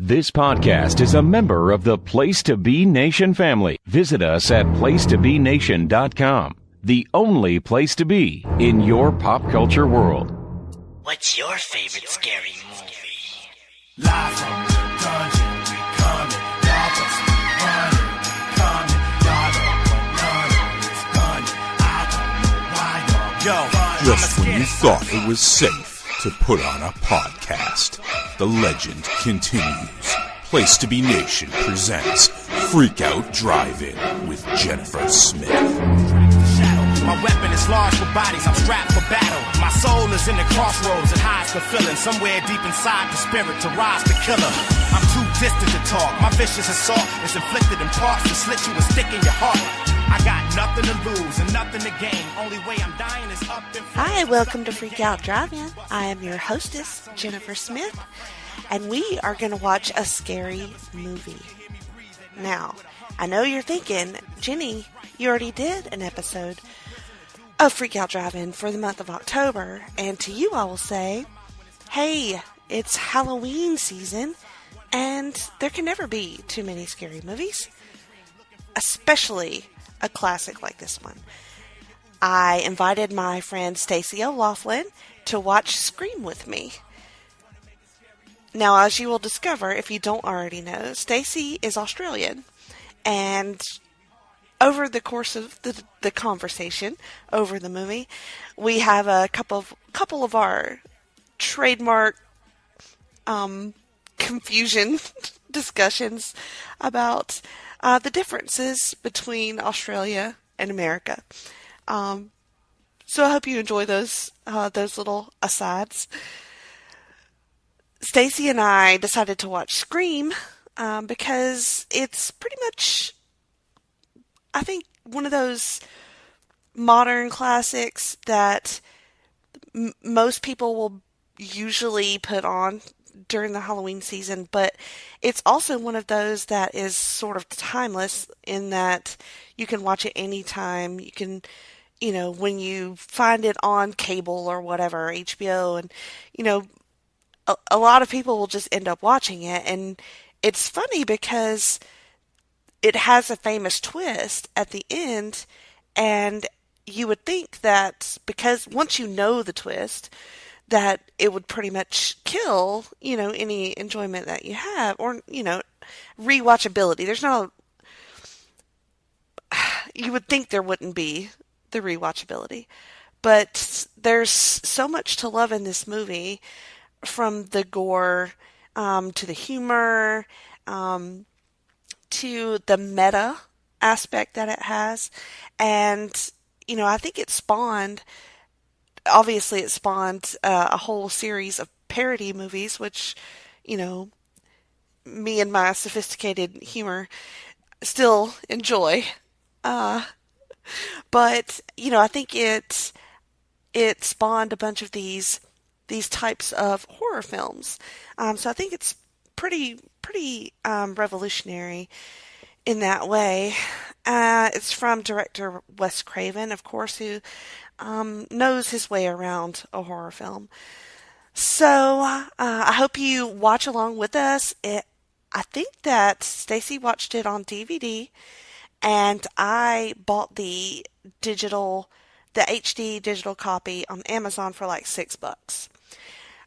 This podcast is a member of the Place to Be Nation family. Visit us at placetobenation.com, the only place to be in your pop culture world. What's your favorite scary movie? Live from the dungeon, we coming. Y'all just running, we coming. Y'all don't want none of this gunning. I don't know why y'all running. Just when you thought it was safe to put on a podcast, the legend continues. Place to Be Nation presents Freak Out Drive-In with Jennifer Smith. My weapon is large for bodies, I'm strapped for battle. My soul is in the crossroads and hides the feeling. Somewhere deep inside the spirit to rise the killer. I'm too distant to talk. My vicious assault is inflicted in parts to slit you a stick in your heart. I got nothing to lose and nothing to gain. Only way I'm dying is up in front. Hi, welcome to Freak Out Drive-In. I am your hostess, Jennifer Smith, and we are going to watch a scary movie. Now, I know you're thinking, Jenny, you already did an episode of Freak Out Drive-In for the month of October, and to you I will say, hey, it's Halloween season, and there can never be too many scary movies, especially a classic like this one. I invited my friend Stacey O'Loughlin to watch Scream with me. Now, as you will discover, if you don't already know, Stacey is Australian, and over the course of the conversation over the movie, we have a couple of our trademark confusion discussions about the differences between Australia and America. So I hope you enjoy those little asides. Stacey and I decided to watch Scream because it's pretty much, I think, one of those modern classics that most people will usually put on during the Halloween season, but it's also one of those that is sort of timeless in that you can watch it anytime. You can, when you find it on cable or whatever, HBO, and, a lot of people will just end up watching it. And it's funny because it has a famous twist at the end, and you would think that because once you know the twist, that it would pretty much kill, any enjoyment that you have, or, rewatchability. There's no, you would think there wouldn't be the rewatchability, but there's so much to love in this movie, from the gore, to the humor, to the meta aspect that it has. And, I think it spawned a whole series of parody movies, which, me and my sophisticated humor still enjoy. But, I think it spawned a bunch of these types of horror films. So I think it's pretty revolutionary in that way. It's from director Wes Craven, of course, who knows his way around a horror film. So I hope you watch along with us. I think that Stacey watched it on DVD, and I bought the HD digital copy on Amazon for like $6.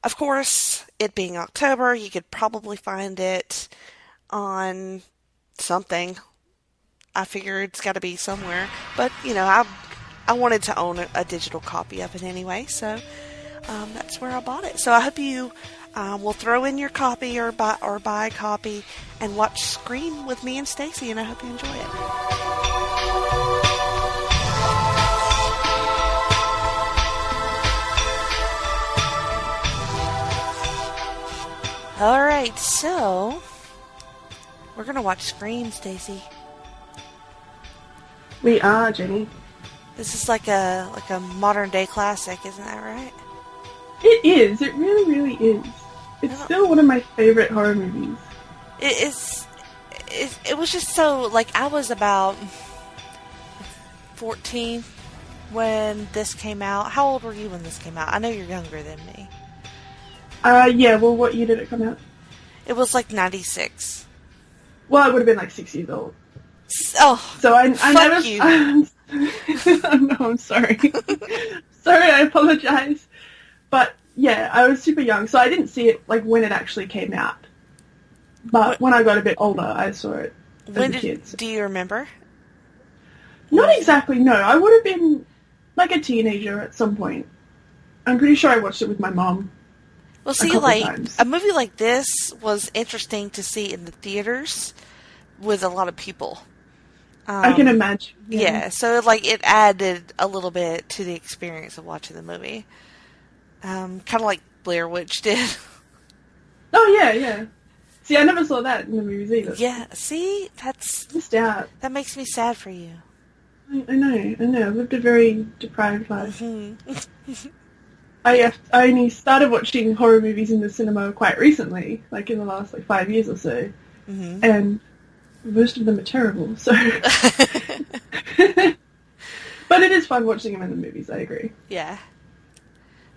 Of course, it being October, you could probably find it on something. I figured it's got to be somewhere, but I wanted to own a digital copy of it anyway, so that's where I bought it. So I hope you will throw in your copy or buy a copy and watch Scream with me and Stacey, and I hope you enjoy it. Alright, so we're going to watch Scream, Stacey. We are, Jenny. This is like a modern day classic, isn't that right? It is. It really, really is. It's still one of my favorite horror movies. It was just so, I was about 14 when this came out. How old were you when this came out? I know you're younger than me. Yeah, well, what year did it come out? It was like 96. Well, I would have been like 6 years old. Oh, So I fuck never. you. No, I'm sorry. Sorry, I apologize. But yeah, I was super young, so I didn't see it like when it actually came out. But when I got a bit older, I saw it as a kid. Do you remember? Not exactly, no. I would have been like a teenager at some point. I'm pretty sure I watched it with my mom. Well, see, a movie like this was interesting to see in the theaters with a lot of people. I can imagine. Yeah, so it added a little bit to the experience of watching the movie. Kind of like Blair Witch did. Oh, yeah. See, I never saw that in the movies either. Yeah, see? Missed out. That makes me sad for you. I know. I've lived a very deprived life. Mm-hmm. I only started watching horror movies in the cinema quite recently, like in the last 5 years or so. Mm-hmm. And most of them are terrible, so... But it is fun watching them in the movies, I agree. Yeah.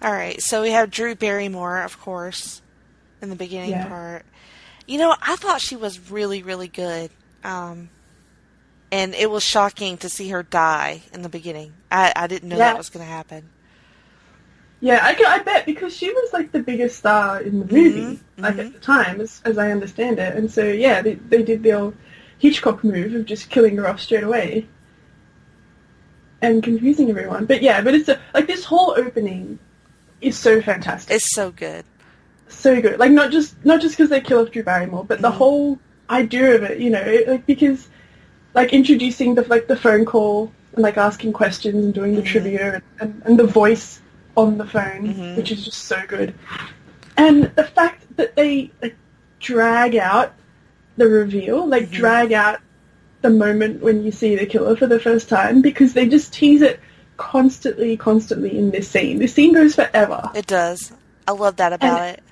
Alright, so we have Drew Barrymore, of course, in the beginning part. You know, I thought she was really, really good. And it was shocking to see her die in the beginning. I didn't know that was going to happen. Yeah, I bet, because she was like the biggest star in the movie, at the time, as I understand it. And so, yeah, they did the old Hitchcock move of just killing her off straight away and confusing everyone. But it's this whole opening is so fantastic. It's so good. So good. Like, not just because they kill off Drew Barrymore, but the whole idea of it, you know, because introducing the phone call and asking questions and doing the trivia and the voice on the phone, which is just so good. And the fact that they drag out the reveal, drag out the moment when you see the killer for the first time, because they just tease it constantly in this scene. This scene goes forever. It does. I love that about it.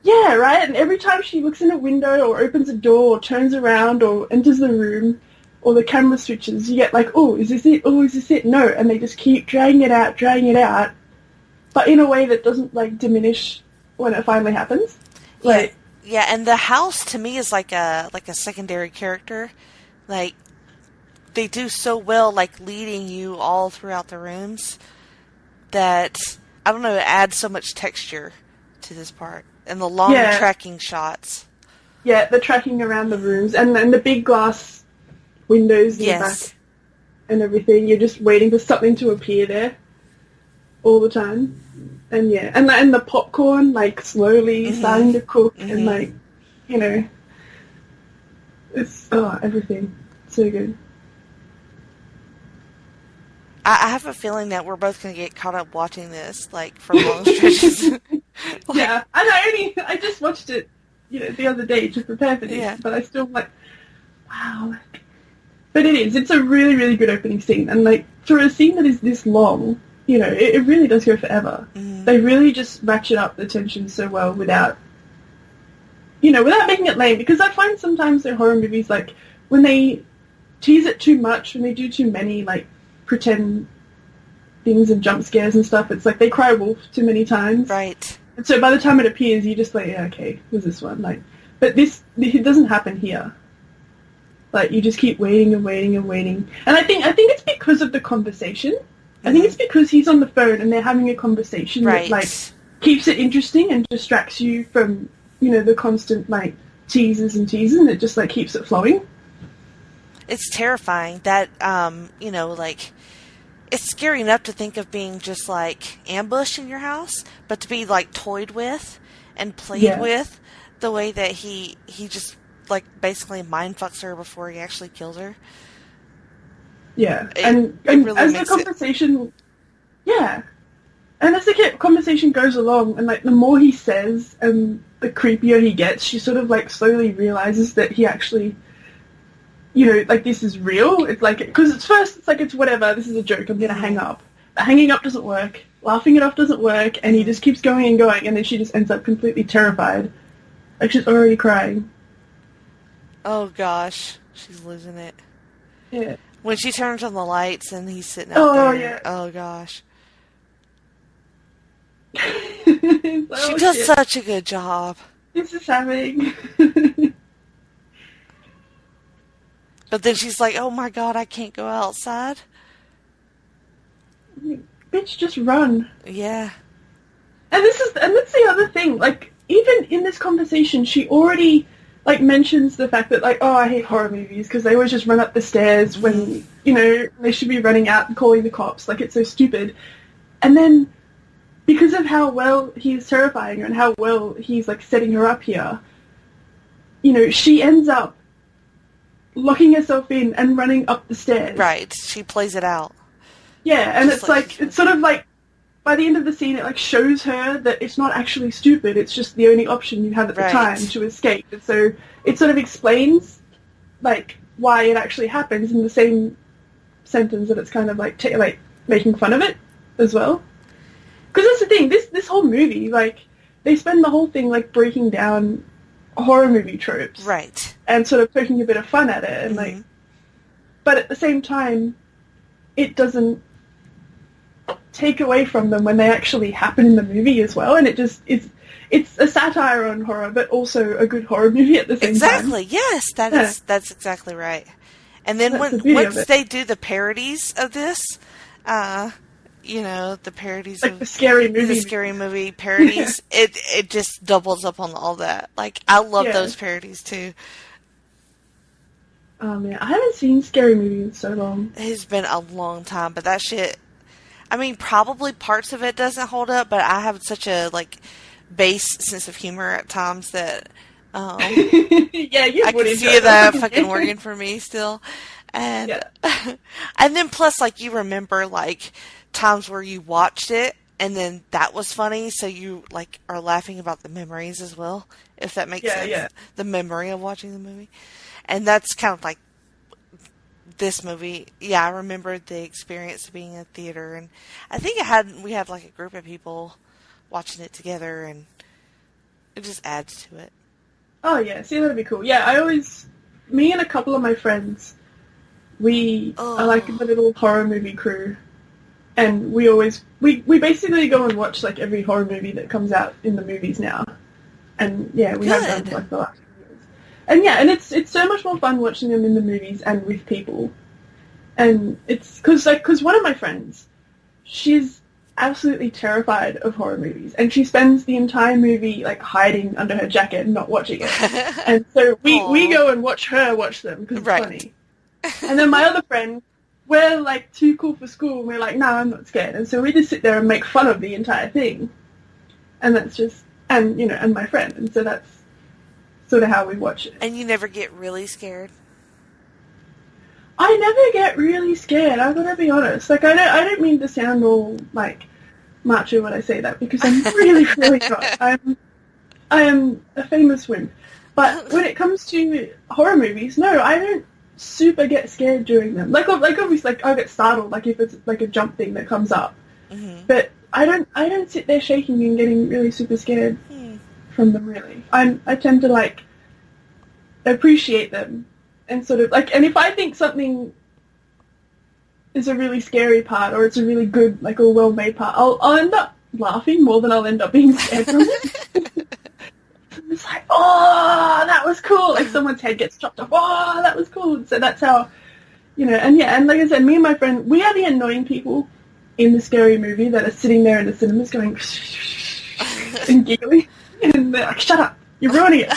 Yeah, right? And every time she looks in a window or opens a door or turns around or enters the room or the camera switches, you get oh, is this it? Oh, is this it? No. And they just keep dragging it out, but in a way that doesn't, diminish when it finally happens. Yeah, and the house, to me, is like a secondary character. They do so well, leading you all throughout the rooms that, I don't know, it adds so much texture to this part. And the long tracking shots. Yeah, the tracking around the rooms. And the big glass windows in the back and everything. You're just waiting for something to appear there all the time. And and the popcorn, slowly starting to cook. And, you know, it's, everything. So good. I have a feeling that we're both going to get caught up watching this, for long stretches. Yeah, and I just watched it, the other day to prepare for this, but I still wow. But it's a really, really good opening scene, and for a scene that is this long, it really does go forever. They really just ratchet up the tension so well without making it lame, because I find sometimes in horror movies, when they tease it too much, when they do too many, pretend things and jump scares and stuff, it's they cry wolf too many times. Right. And so by the time it appears, you're just yeah, okay, who's this one? But it doesn't happen here. You just keep waiting and waiting and waiting. And I think it's because of the conversation. I think it's because he's on the phone and they're having a conversation that, keeps it interesting and distracts you from, the constant, teases and teases, and it just, keeps it flowing. It's terrifying that, it's scary enough to think of being just, ambushed in your house, but to be, toyed with and played with the way that he just, basically mind fucks her before he actually kills her. Yeah, and really as the conversation... And as the conversation goes along, and, the more he says and the creepier he gets, she sort of, slowly realizes that he actually... this is real. It's because at first it's it's whatever, this is a joke, I'm going to hang up. But hanging up doesn't work, laughing it off doesn't work, and he just keeps going and going, and then she just ends up completely terrified. She's already crying. Oh gosh, she's losing it. Yeah. When she turns on the lights and he's sitting out there. Yeah. Oh gosh. She does such a good job. this is happening? But then she's like, oh my god, I can't go outside. Bitch, just run. Yeah. And that's the other thing. Like, even in this conversation, she already like mentions the fact that like, oh, I hate horror movies because they always just run up the stairs when they should be running out and calling the cops. Like, it's so stupid. And then because of how well he's terrifying her and how well he's like setting her up here, she ends up locking herself in and running up the stairs. Right. She plays it out. Yeah, and Just it's sort of like, by the end of the scene, it like shows her that it's not actually stupid, it's just the only option you have at the time to escape. And so it sort of explains, like, why it actually happens in the same sentence that it's kind of like, like making fun of it as well. Because that's the thing, this whole movie, like, they spend the whole thing, like, breaking down horror movie tropes. Right. And sort of poking a bit of fun at it, and like, but at the same time, it doesn't take away from them when they actually happen in the movie as well, and it's a satire on horror, but also a good horror movie at the same time. Exactly. Yes, that's exactly right. And then once they do the parodies of this, the parodies like of the scary movie parodies, it just doubles up on all that. Like, I love those parodies too. Oh man, I haven't seen Scary Movie in so long. It's been a long time, but that shit, I mean, probably parts of it doesn't hold up, but I have such a, like, base sense of humor at times that, yeah, you I can see that fucking working for me still. And, and then plus, like, you remember, like, times where you watched it, and then that was funny, so you, like, are laughing about the memories as well, if that makes sense. Yeah. The memory of watching the movie. And that's kind of like this movie. Yeah, I remember the experience of being in a theater, and I think we had like a group of people watching it together, and it just adds to it. Oh yeah, see, that'd be cool. Yeah, me and a couple of my friends, we are like the little horror movie crew, and we basically go and watch like every horror movie that comes out in the movies now, and yeah, we have done for like the last. And yeah, and it's so much more fun watching them in the movies and with people. And it's because one of my friends, she's absolutely terrified of horror movies, and she spends the entire movie like hiding under her jacket and not watching it. And so we go and watch her watch them because it's funny. And then my other friend, we're like too cool for school, and we're like, no, I'm not scared. And so we just sit there and make fun of the entire thing. And that's just, and my friend, and so that's sort of how we watch it. And you never get really scared? I never get really scared, I've got to be honest. Like, I don't mean to sound all, like, macho when I say that, because I'm really, really not. I am a famous wimp. But when it comes to horror movies, no, I don't super get scared during them. Like obviously, like, I get startled, like, if it's, like, a jump thing that comes up. Mm-hmm. But I don't sit there shaking and getting really super scared from them, really. I tend to, like, appreciate them and sort of, like, and if I think something is a really scary part or it's a really good, like, a well-made part, I'll end up laughing more than I'll end up being scared from it. It's like, oh, that was cool. Like, someone's head gets chopped off. Oh, that was cool. So that's how, and yeah, and like I said, me and my friend, we are the annoying people in the scary movie that are sitting there in the cinemas going and giggling. And they're like, shut up, you're ruining it.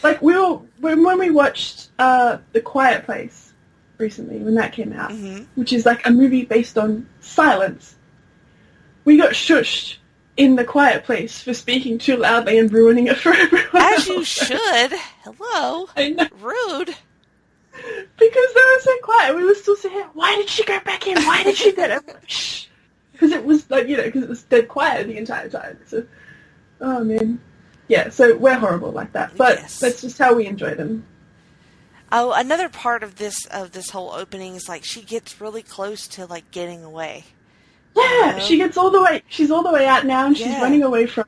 Like, when we watched The Quiet Place recently, when that came out, which is like a movie based on silence, we got shushed in The Quiet Place for speaking too loudly and ruining it for everyone As else. you should. Hello. I know. Rude. Because they were so quiet. We were still saying, why did she go back in? Why did she go back in? Shh. Because it was, like, because it was dead quiet the entire time. So, oh, man. Yeah, so we're horrible like that. But that's just how we enjoy them. Oh, another part of this whole opening is, like, she gets really close to, like, getting away. Yeah, she gets she's all the way out now, and she's running away from,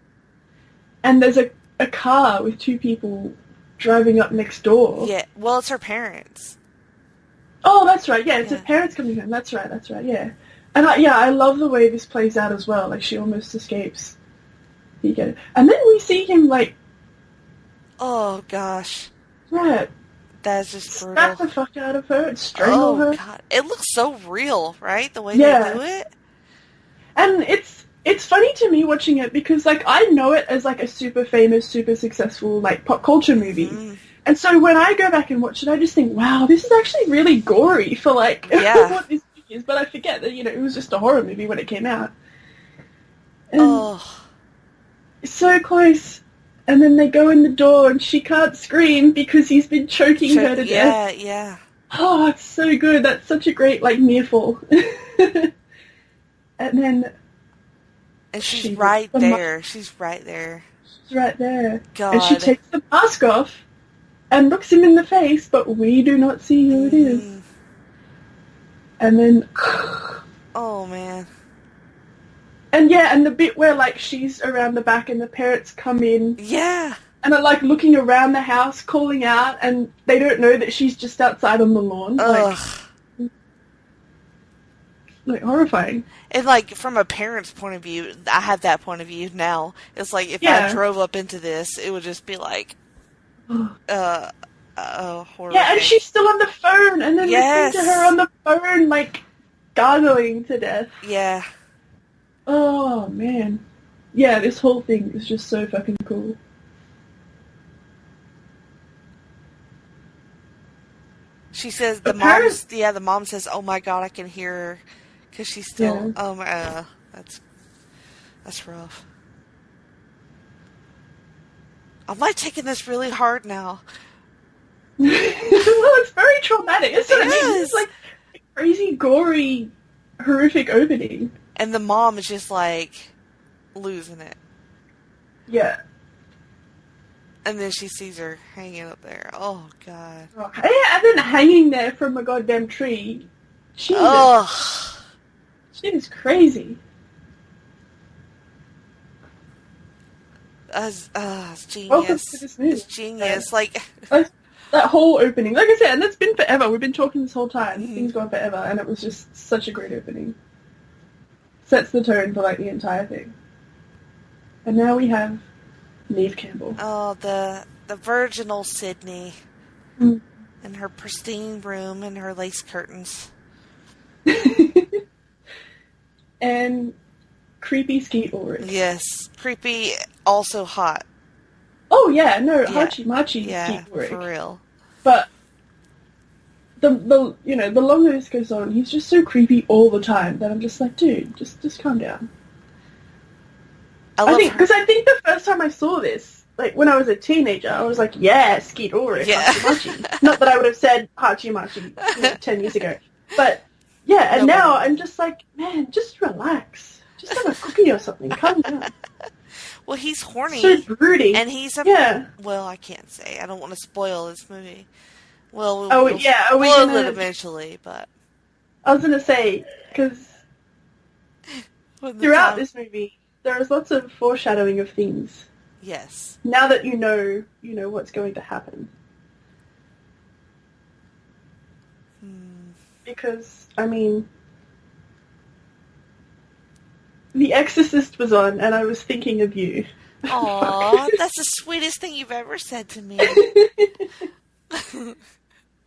and there's a car with two people driving up next door. Yeah, well, it's her parents. Oh, that's right, yeah, it's her parents coming home, that's right, yeah. And I love the way this plays out as well, like, she almost escapes. You get it. And then we see him, like, Oh, gosh. Yeah. That's just brutal. Slap the fuck out of her and strangle her. Oh, God. It looks so real, right? The way Yeah. they do it? And it's funny to me watching it because, like, I know it as, like, a super famous, super successful, like, pop culture movie. Mm. And so when I go back and watch it, I just think, wow, this is actually really gory for, like, Yeah. what this movie is. But I forget that, you know, it was just a horror movie when it came out. And Oh. it's so close. And then they go in the door and she can't scream because he's been choking her to death. Yeah. Oh, it's so good. That's such a great, like, near fall. And then... And she's She- right the there. She's right there. She's right there. God. And she takes the mask off and looks him in the face, but we do not see who it is. Mm. And then... Oh, man. And yeah, and the bit where, like, she's around the back and the parents come in Yeah. and are, like, looking around the house, calling out, and they don't know that she's just outside on the lawn. Ugh. Like, horrifying. And, like, from a parent's point of view, I have that point of view now. It's like, if Yeah. I drove up into this, it would just be like, horrible. Yeah, and she's still on the phone, and then Yes. listening to her on the phone, like, gargling to death. Yeah. Oh, man. Yeah, this whole thing is just so fucking cool. She says, The parents- the mom says, oh my God, I can hear her. Because she's still, Yeah. that's rough. I'm like taking this really hard now. Well, it's very traumatic. It's what I mean. is. It's like a crazy, gory, horrific opening. And the mom is just like losing it. Yeah. And then she sees her hanging up there. Oh, God. Oh, yeah, and then hanging there from a goddamn tree. Jesus. Ugh. Shit is crazy. It's Welcome genius. to this movie. It's genius. Yeah. Like, That whole opening. Like I said, and that's been forever. We've been talking this whole time. Mhm. This thing's gone forever, and it was just such a great opening. Sets the tone for, like, the entire thing. And now we have Neve Campbell. oh, the virginal Sydney. Mm. In her pristine room and her lace curtains. And creepy Skeet Ulrich. Yes. Creepy, also hot. Oh yeah, no, Yeah. Hachi Machi Yeah, Skeet Ulrich. for real. But the you know, the longer this goes on, he's just so creepy all the time that I'm just like, dude, just calm down. I I love think her. because I think the first time I saw this, like when I was a teenager, I was like, yeah, Skeet Ulrich, Yeah. Hachi Machi. Not that I would have said Hachi Machi 10 years ago, but yeah, and Nobody now would. I'm just like, man, just relax, just have a cookie or something, calm down. Well, he's horny. So broody. And he's a... Yeah. Well, I can't say. I don't want to spoil this movie. Well, Oh, yeah, are we we'll gonna- eventually, but... I was gonna say, because when the throughout time- this movie, there is lots of foreshadowing of things. Yes. Now that you know what's going to happen. Because, I mean, The Exorcist was on, and I was thinking of you. Aw, that's the sweetest thing you've ever said to me.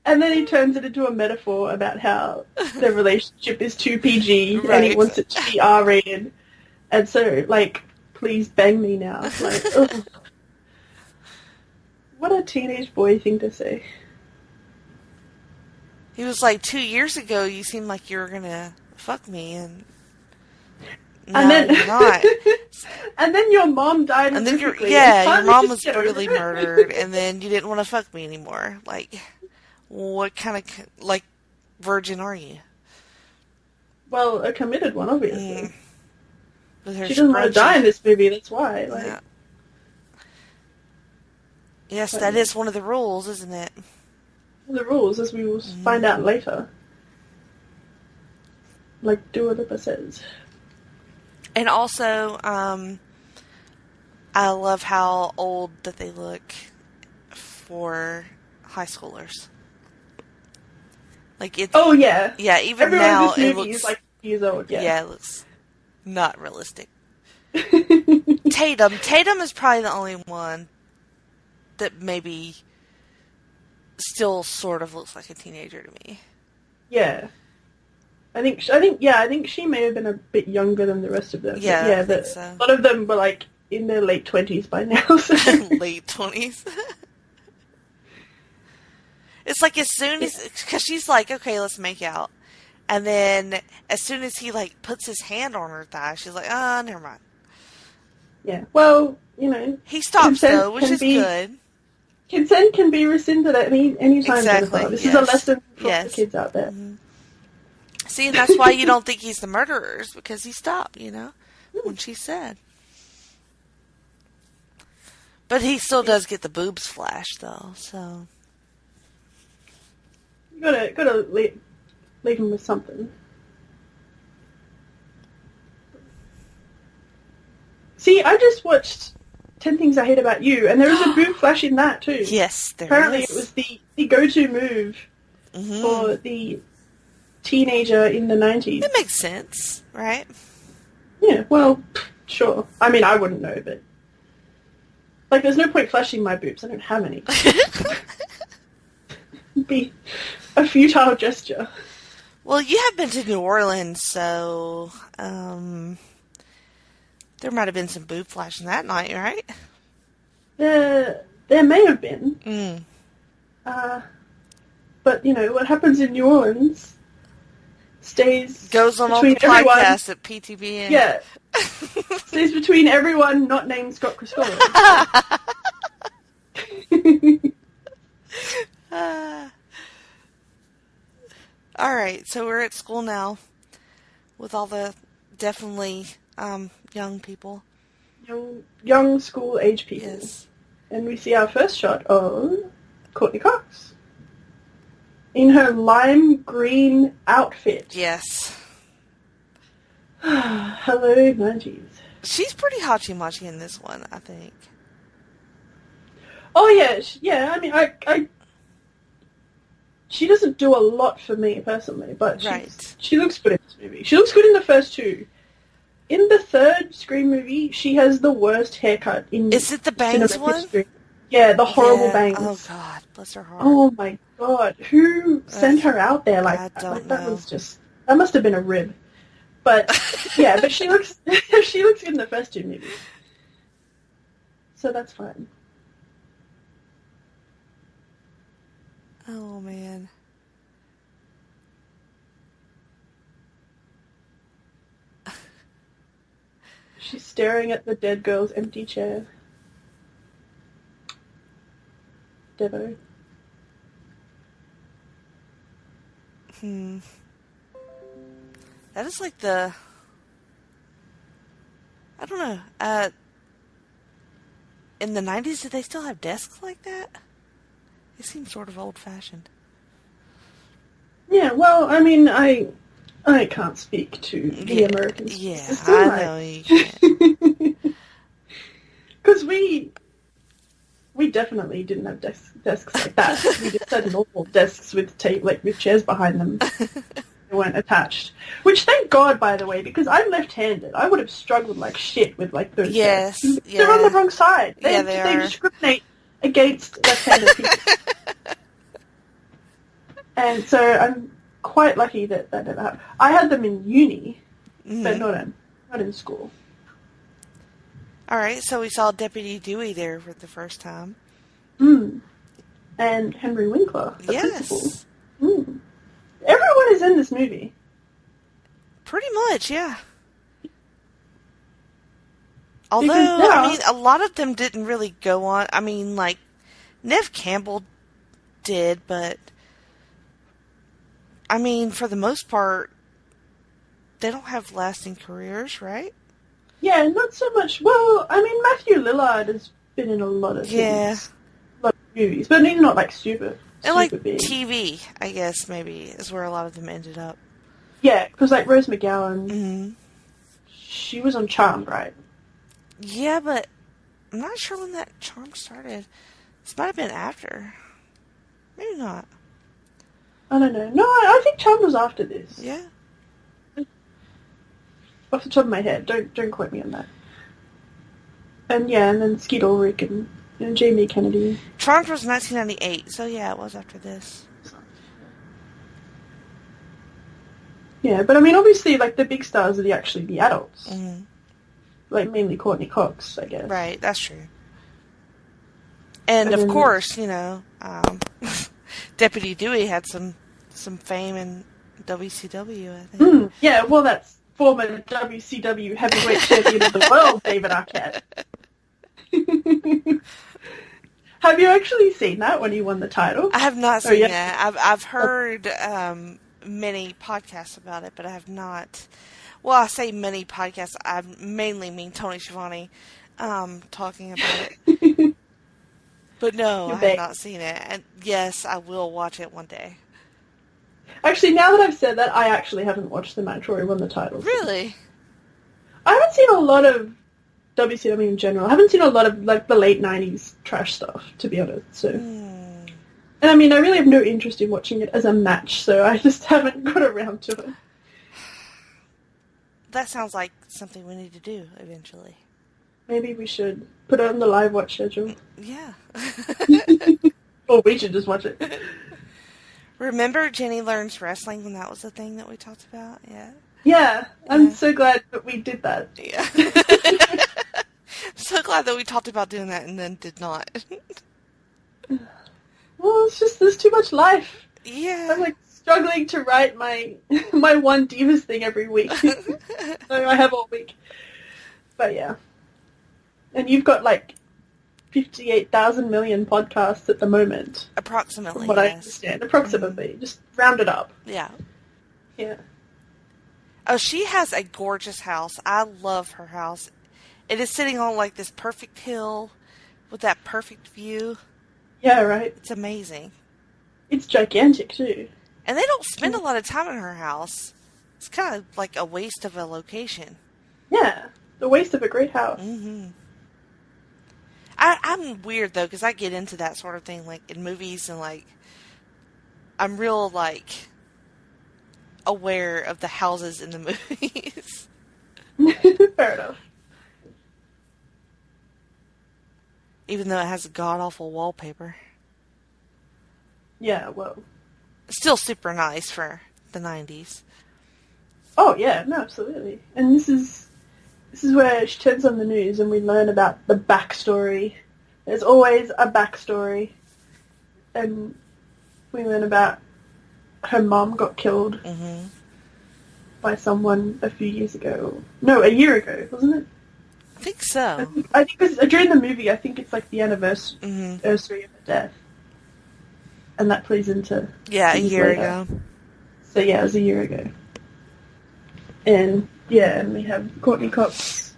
And then he turns it into a metaphor about how their relationship is too PG, and he Right. wants it to be R-rated. And so, like, please bang me now. Like, ugh. What a teenage boy thing to say. He was like, 2 years ago, you seemed like you were gonna fuck me, and... No, And then, you're not. and then your mom died. And then horrifically, your and finally mom just was get over brutally it. murdered, and then you didn't want to fuck me anymore. Like, what kind of, like, virgin are you? Well, a committed one, obviously. Mm. With her She doesn't want to scrunchy- die in this movie, that's why. Like, Yeah. Yes, But- that is one of the rules, isn't it? the rules, as we will find out later. Like Dua Lipa says. And also, I love how old that they look for high schoolers. Like, it's... Oh, yeah. Yeah, even Everyone now, in this it movie looks... is like years old, yeah. Yeah, it looks not realistic. Tatum is probably the only one that maybe still sort of looks like a teenager to me. Yeah. I think she may have been a bit younger than the rest of them. Yeah, yeah, I think so. A lot of them were like in their late 20s by now. So. Late 20s. It's like as soon as, because she's like, okay, let's make out. And then as soon as he like puts his hand on her thigh, she's like, never mind. Yeah, well, he stops though, which is good. Consent can be rescinded at any time. Exactly. Jennifer. This yes. is a lesson for yes. the kids out there. Mm-hmm. See, and that's why you don't think he's the murderer, because he stopped, when she said. But he still does get the boobs flashed, though. So you gotta leave him with something. See, I just watched 10 Things I Hate About You, and there was a boob flash in that too. Yes, there Apparently is. It was the go-to move for the teenager in the 90s. It makes sense, right? Yeah, well, sure. I mean, I wouldn't know, but... Like, there's no point flashing my boobs. I don't have any. It'd be a futile gesture. Well, you have been to New Orleans, so... there might have been some boob flashing that night, right? There may have been. But, what happens in New Orleans... goes on all the podcasts at PTBN. Yeah. Stays between everyone not named Scott Criscola. Alright, so we're at school now with all the definitely young people. Young school age people. Yes. And we see our first shot of Courtney Cox. In her lime green outfit. Yes. Hello, 90s. She's pretty hachi-machi in this one, I think. Oh, yeah. Yeah, I mean, she doesn't do a lot for me, personally, but she looks good in this movie. She looks good in the first two. In the third Scream movie, she has the worst haircut in Is it the bangs one? History. Yeah, the horrible bangs. Oh, God. Bless her heart. Oh, my God. Who sent her out there like that? Don't know. That was just... That must have been a rib. But, yeah, but she looks she looks good in the first two movies. So that's fine. Oh, man. She's staring at the dead girl's empty chair. Devo. That is like the... I don't know. In the 90s, did they still have desks like that? It seems sort of old-fashioned. Yeah, well, I mean, I can't speak to the American system. I know you can't. Because we definitely didn't have desks like that. We just had normal desks with with chairs behind them. They weren't attached. Which, thank God, by the way, because I'm left-handed. I would have struggled like shit with those Yes, desks. They're on the wrong side. They are. discriminate against left-handed people. And so I'm quite lucky that never happened. I had them in uni, but not in school. All right, so we saw Deputy Dewey there for the first time. And Henry Winkler, the principal. Everyone is in this movie. Pretty much, yeah. Although, I mean, a lot of them didn't really go on. I mean, like, Neve Campbell did, but... I mean, for the most part, they don't have lasting careers, right? Yeah, not so much. Well, I mean, Matthew Lillard has been in a lot of things. A lot of movies, but he's not, like, super like big. TV, I guess, maybe, is where a lot of them ended up. Yeah, because, like, Rose McGowan, she was on Charmed, right? Yeah, but I'm not sure when that Charmed started. This might have been after. Maybe not. I don't know. No, I think Charmed was after this. Yeah. Off the top of my head. Don't quote me on that. And yeah, and then Skeet Ulrich and Jamie Kennedy. Charmed was 1998, so yeah, it was after this. Yeah, but I mean, obviously, like, the big stars are actually the adults. Mm-hmm. Like, mainly Courtney Cox, I guess. Right, that's true. And of course, you know, Deputy Dewey had some fame in WCW, I think. Yeah, well, that's former WCW heavyweight champion of the world, David Arquette. Have you actually seen that when he won the title? I have not seen that. I've heard many podcasts about it, but I have not. Well, I say many podcasts. I mainly mean Tony Schiavone talking about it. But no, I have not seen it. And yes, I will watch it one day. Actually, now that I've said that, I actually haven't watched the match where he won the title. Really? I haven't seen a lot of WCW in general. I haven't seen a lot of, like, the late 90s trash stuff, to be honest. So, And I mean, I really have no interest in watching it as a match, so I just haven't got around to it. That sounds like something we need to do eventually. Maybe we should put it on the live watch schedule. Yeah. Or we should just watch it. Remember Jenny Learns Wrestling when that was the thing that we talked about? Yeah. Yeah, I'm so glad that we did that. Yeah. I'm so glad that we talked about doing that and then did not. Well, it's just, there's too much life. Yeah. I'm, like, struggling to write my one Divas thing every week. So I have all week. But yeah. And you've got, like, 58,000 million podcasts at the moment. Approximately, from what I understand. Approximately. Mm-hmm. Just round it up. Yeah. Yeah. Oh, she has a gorgeous house. I love her house. It is sitting on, like, this perfect hill with that perfect view. Yeah, right. It's amazing. It's gigantic, too. And they don't spend a lot of time in her house. It's kind of like a waste of a location. Yeah. The waste of a great house. Mm-hmm. I'm weird, though, because I get into that sort of thing, like, in movies, and, like, I'm real, like, aware of the houses in the movies. Fair enough. Even though it has god-awful wallpaper. Yeah, well. Still super nice for the 90s. Oh, yeah, no, absolutely. And this is where she turns on the news and we learn about the backstory. There's always a backstory. And we learn about her mom got killed by someone a few years ago. No, a year ago, wasn't it? I think so. I think it was, during the movie, I think it's like the anniversary of her death. And that plays into... Yeah, a year ago. So yeah, it was a year ago. And yeah, and we have Courtney Cox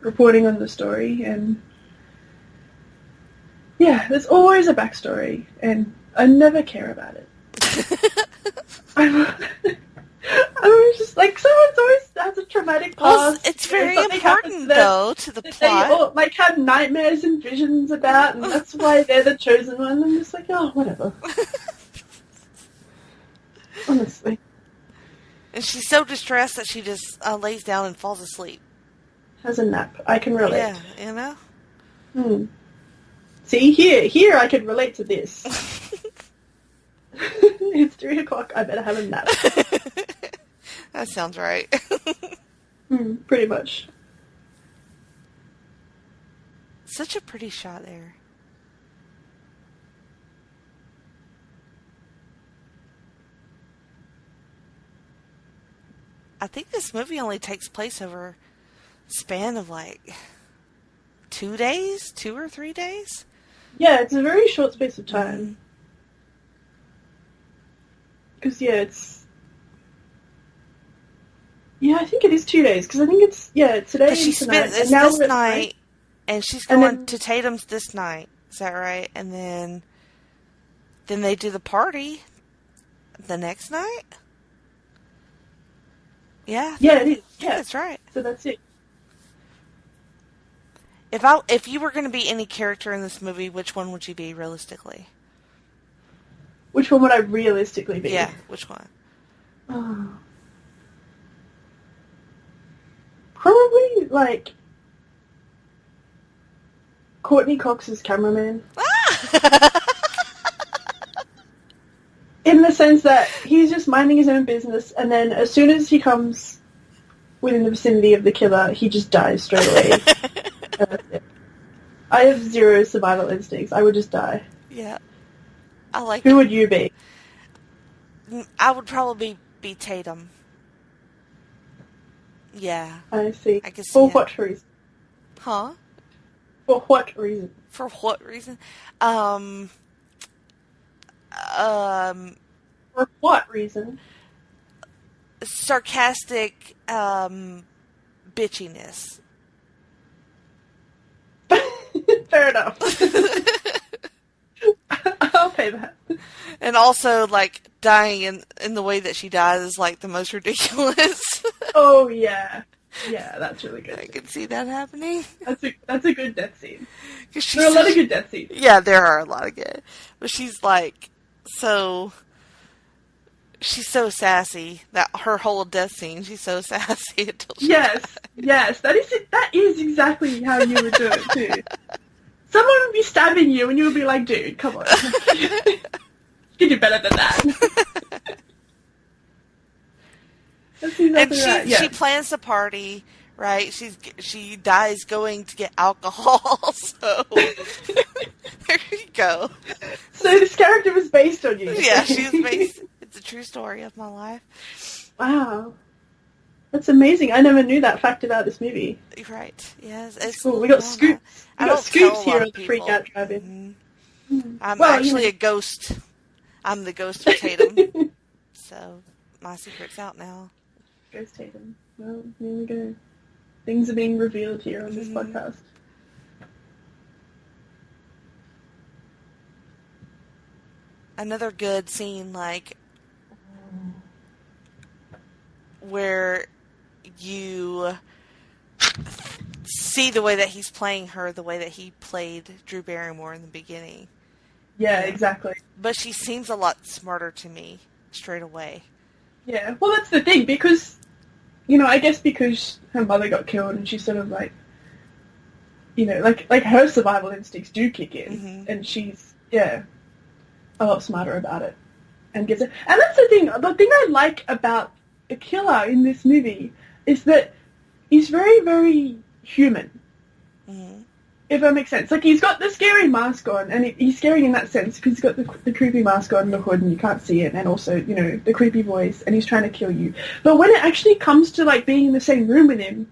reporting on the story, and yeah, there's always a backstory, and I never care about it. I'm just like, someone's always has a traumatic past. Well, it's very important, though, to the plot. They all, like, have nightmares and visions about, and that's why they're the chosen one. I'm just like, oh, whatever. Honestly. And she's so distressed that she just lays down and falls asleep. Has a nap. I can relate. Yeah, you know? See, here I can relate to this. It's 3 o'clock. I better have a nap. That sounds right. Pretty much. Such a pretty shot there. I think this movie only takes place over a span of like 2 days, 2 or 3 days. Yeah, it's a very short space of time. Because I think it is 2 days. Because I think it's today and she tonight. Spent this night, and she's going to Tatum's this night. Is that right? And then they do the party the next night. Yeah. Yeah, it is. Yeah, that's right. So that's it. If you were going to be any character in this movie, which one would you be realistically? Which one would I realistically be? Yeah, which one? Probably, like, Courtney Cox's cameraman. In the sense that he's just minding his own business, and then as soon as he comes within the vicinity of the killer, he just dies straight away. That's it. I have zero survival instincts. I would just die. Yeah. I like Who would you be? I would probably be Tatum. Yeah. I see. I can see For it. what reason? Huh? For what reason? For what reason? For what reason? Sarcastic, bitchiness. Fair enough. I'll pay that. And also, like, dying in the way that she dies is, like, the most ridiculous. Oh, yeah. Yeah, that's really good. I can see that happening. That's a good death scene. She's There are a lot of good death scenes. Yeah, there are a lot of good. But she's, like, she's so sassy. That her whole death scene, she's so sassy until she dies. Yes, that is exactly how you would do it too. Someone would be stabbing you, and you would be like, "Dude, come on, you can do better than that." That's exactly right. Yeah. She plans the party, right? She dies going to get alcohol. So there you go. So this character was based on you. Yeah, she's based. It's a true story of my life. Wow. That's amazing. I never knew that fact about this movie. Right. Yes. It's Cool. We got scoops. We got scoops here on the Freak Out Drive-In. I'm actually a ghost. I'm the ghost of Tatum. So my secret's out now. Ghost Tatum. Well, here we go. Things are being revealed here on this podcast. Another good scene, like, where you see the way that he's playing her, the way that he played Drew Barrymore in the beginning. Yeah, exactly. But she seems a lot smarter to me straight away. Yeah, well, that's the thing, because, I guess because her mother got killed and she's sort of like, like her survival instincts do kick in, and she's, a lot smarter about it and gets it. And that's the thing I like about the killer in this movie is that he's very, very human. If that makes sense. Like, he's got the scary mask on, and he's scary in that sense because he's got the creepy mask on, the hood, and you can't see it, and also, the creepy voice, and he's trying to kill you. But when it actually comes to, like, being in the same room with him,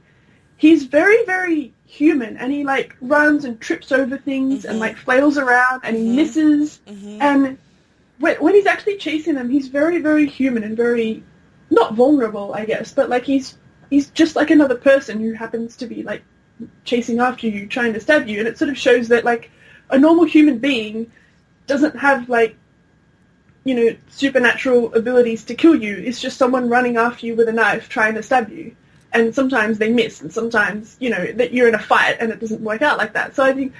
he's very, very human, and he, like, runs and trips over things and, like, flails around, and he misses, and when he's actually chasing them, he's very, very human and very, not vulnerable, I guess, but, like, he's just like another person who happens to be, like, chasing after you, trying to stab you, and it sort of shows that, like, a normal human being doesn't have, like, supernatural abilities to kill you. It's just someone running after you with a knife trying to stab you. And sometimes they miss, and sometimes, that you're in a fight and it doesn't work out like that. So I think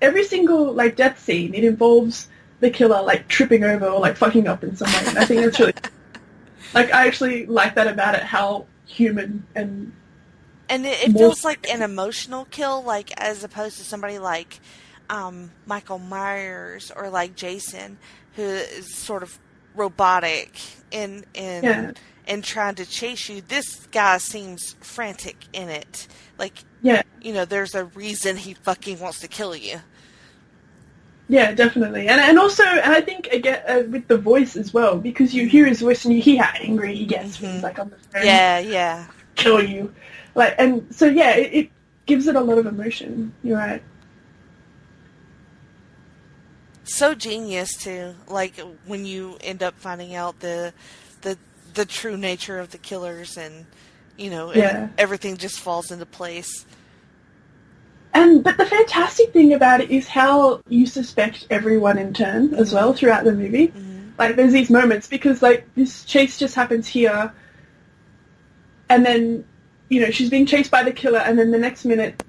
every single, like, death scene, it involves the killer, like, tripping over or, like, fucking up in some way. And I think that's really, like, I actually like that about it, how human and it feels like an emotional kill, like, as opposed to somebody like Michael Myers or like Jason, who is sort of robotic and trying to chase you. This guy seems frantic in it. Like, there's a reason he fucking wants to kill you. Yeah, definitely. And also, I think, again, with the voice as well, because you hear his voice and you hear how angry he gets when he's, like, on the phone. Yeah. Kill you. Like, and so, yeah, it gives it a lot of emotion. You're right. So genius, too. Like, when you end up finding out the true nature of the killers and, and everything just falls into place. But the fantastic thing about it is how you suspect everyone in turn as well throughout the movie. Like, there's these moments because, like, this chase just happens here, and then, she's being chased by the killer, and then the next minute,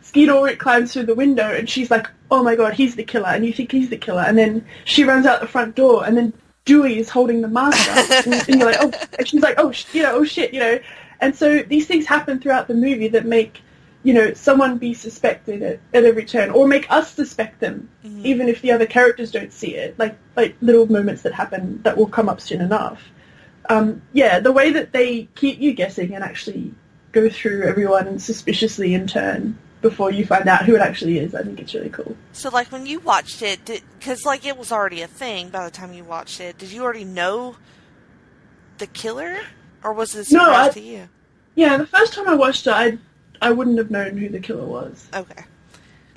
Skeet Ulrich climbs through the window, and she's like, oh my god, he's the killer, and you think he's the killer, and then she runs out the front door, and then Dewey is holding the mask up, and you're like, oh, and she's like, oh shit, and so these things happen throughout the movie that make, someone be suspected at every turn, or make us suspect them, even if the other characters don't see it, like little moments that happen that will come up soon enough. The way that they keep you guessing and actually go through everyone suspiciously in turn before you find out who it actually is, I think it's really cool. So, like, when you watched it, because, like, it was already a thing by the time you watched it, did you already know the killer? Or was it a surprise to you? Yeah, the first time I watched it, I wouldn't have known who the killer was. Okay.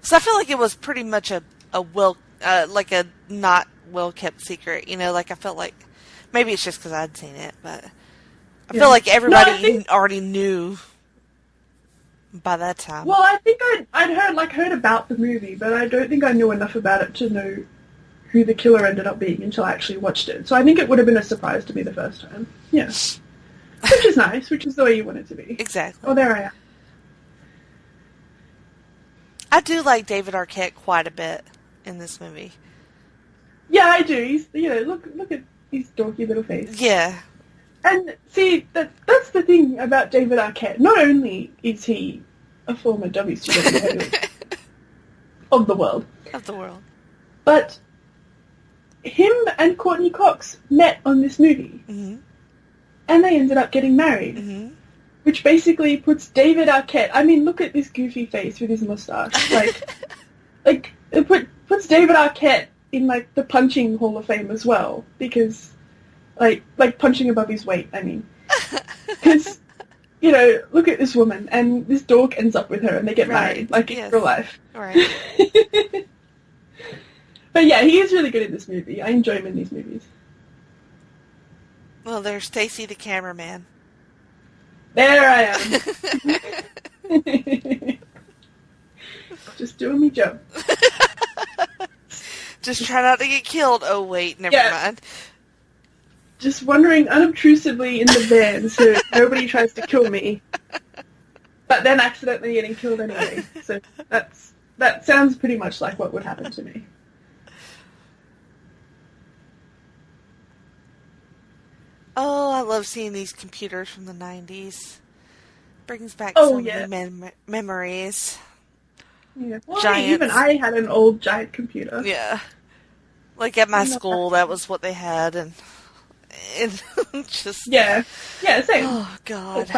So I feel like it was pretty much a not well-kept secret, like I felt like, maybe it's just because I'd seen it, but I feel like everybody already knew by that time. Well, I think I'd heard about the movie, but I don't think I knew enough about it to know who the killer ended up being until I actually watched it. So I think it would have been a surprise to me the first time. Yeah. Which is nice, which is the way you want it to be. Exactly. Oh, there I am. I do like David Arquette quite a bit in this movie. Yeah, I do. He's, look at his dorky little face. Yeah. And see, that's the thing about David Arquette. Not only is he a former WCW of the world, but him and Courtney Cox met on this movie, and they ended up getting married, which basically puts David Arquette. I mean, look at this goofy face with his mustache. Like it puts David Arquette in like the punching Hall of Fame as well, because. Like punching above his weight, I mean. Because, look at this woman, and this dork ends up with her, and they get married, like in real life. Right. But yeah, he is really good in this movie. I enjoy him in these movies. Well, there's Stacey the cameraman. There I am. Just doing me job. Just try not to get killed. Oh, wait, never mind. Just wandering unobtrusively in the van so nobody tries to kill me, but then accidentally getting killed anyway. So that sounds pretty much like what would happen to me. Oh, I love seeing these computers from the 90s. Brings back so many memories. Yeah. Well, Giants. Even I had an old giant computer. Yeah. Like at my school, that was what they had, and just... Yeah, same. Oh, God.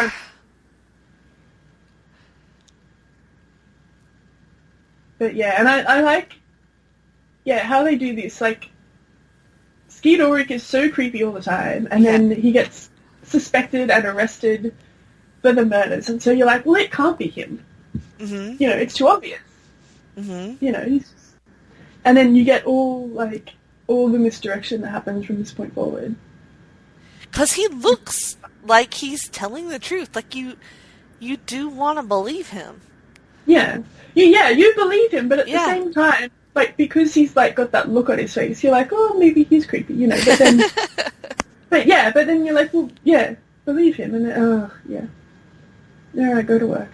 But yeah, and I like, how they do this. Like, Skeet Ulrich is so creepy all the time, and then he gets suspected and arrested for the murders, and so you're like, well, it can't be him. Mm-hmm. It's too obvious. Mm-hmm. He's just... And then you get all the misdirection that happens from this point forward. Because he looks like he's telling the truth. Like, you do want to believe him. Yeah. You believe him, but at the same time, like, because he's, like, got that look on his face, you're like, oh, maybe he's creepy, but then... but then you're like, well, yeah, believe him, and then, Alright, go to work.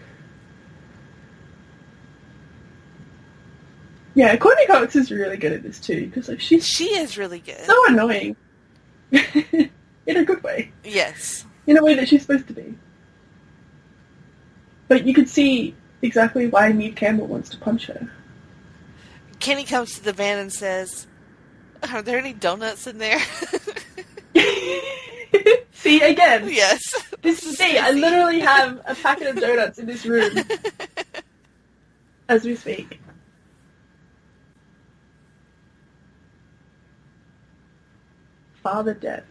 Yeah, Courtney Cox is really good at this, too, because, like, she is really good. So annoying. In a good way. Yes. In a way that she's supposed to be. But you could see exactly why Neve Campbell wants to punch her. Kenny comes to the van and says, are there any donuts in there? See, again. Yes. I literally have a packet of donuts in this room. As we speak. Father Death.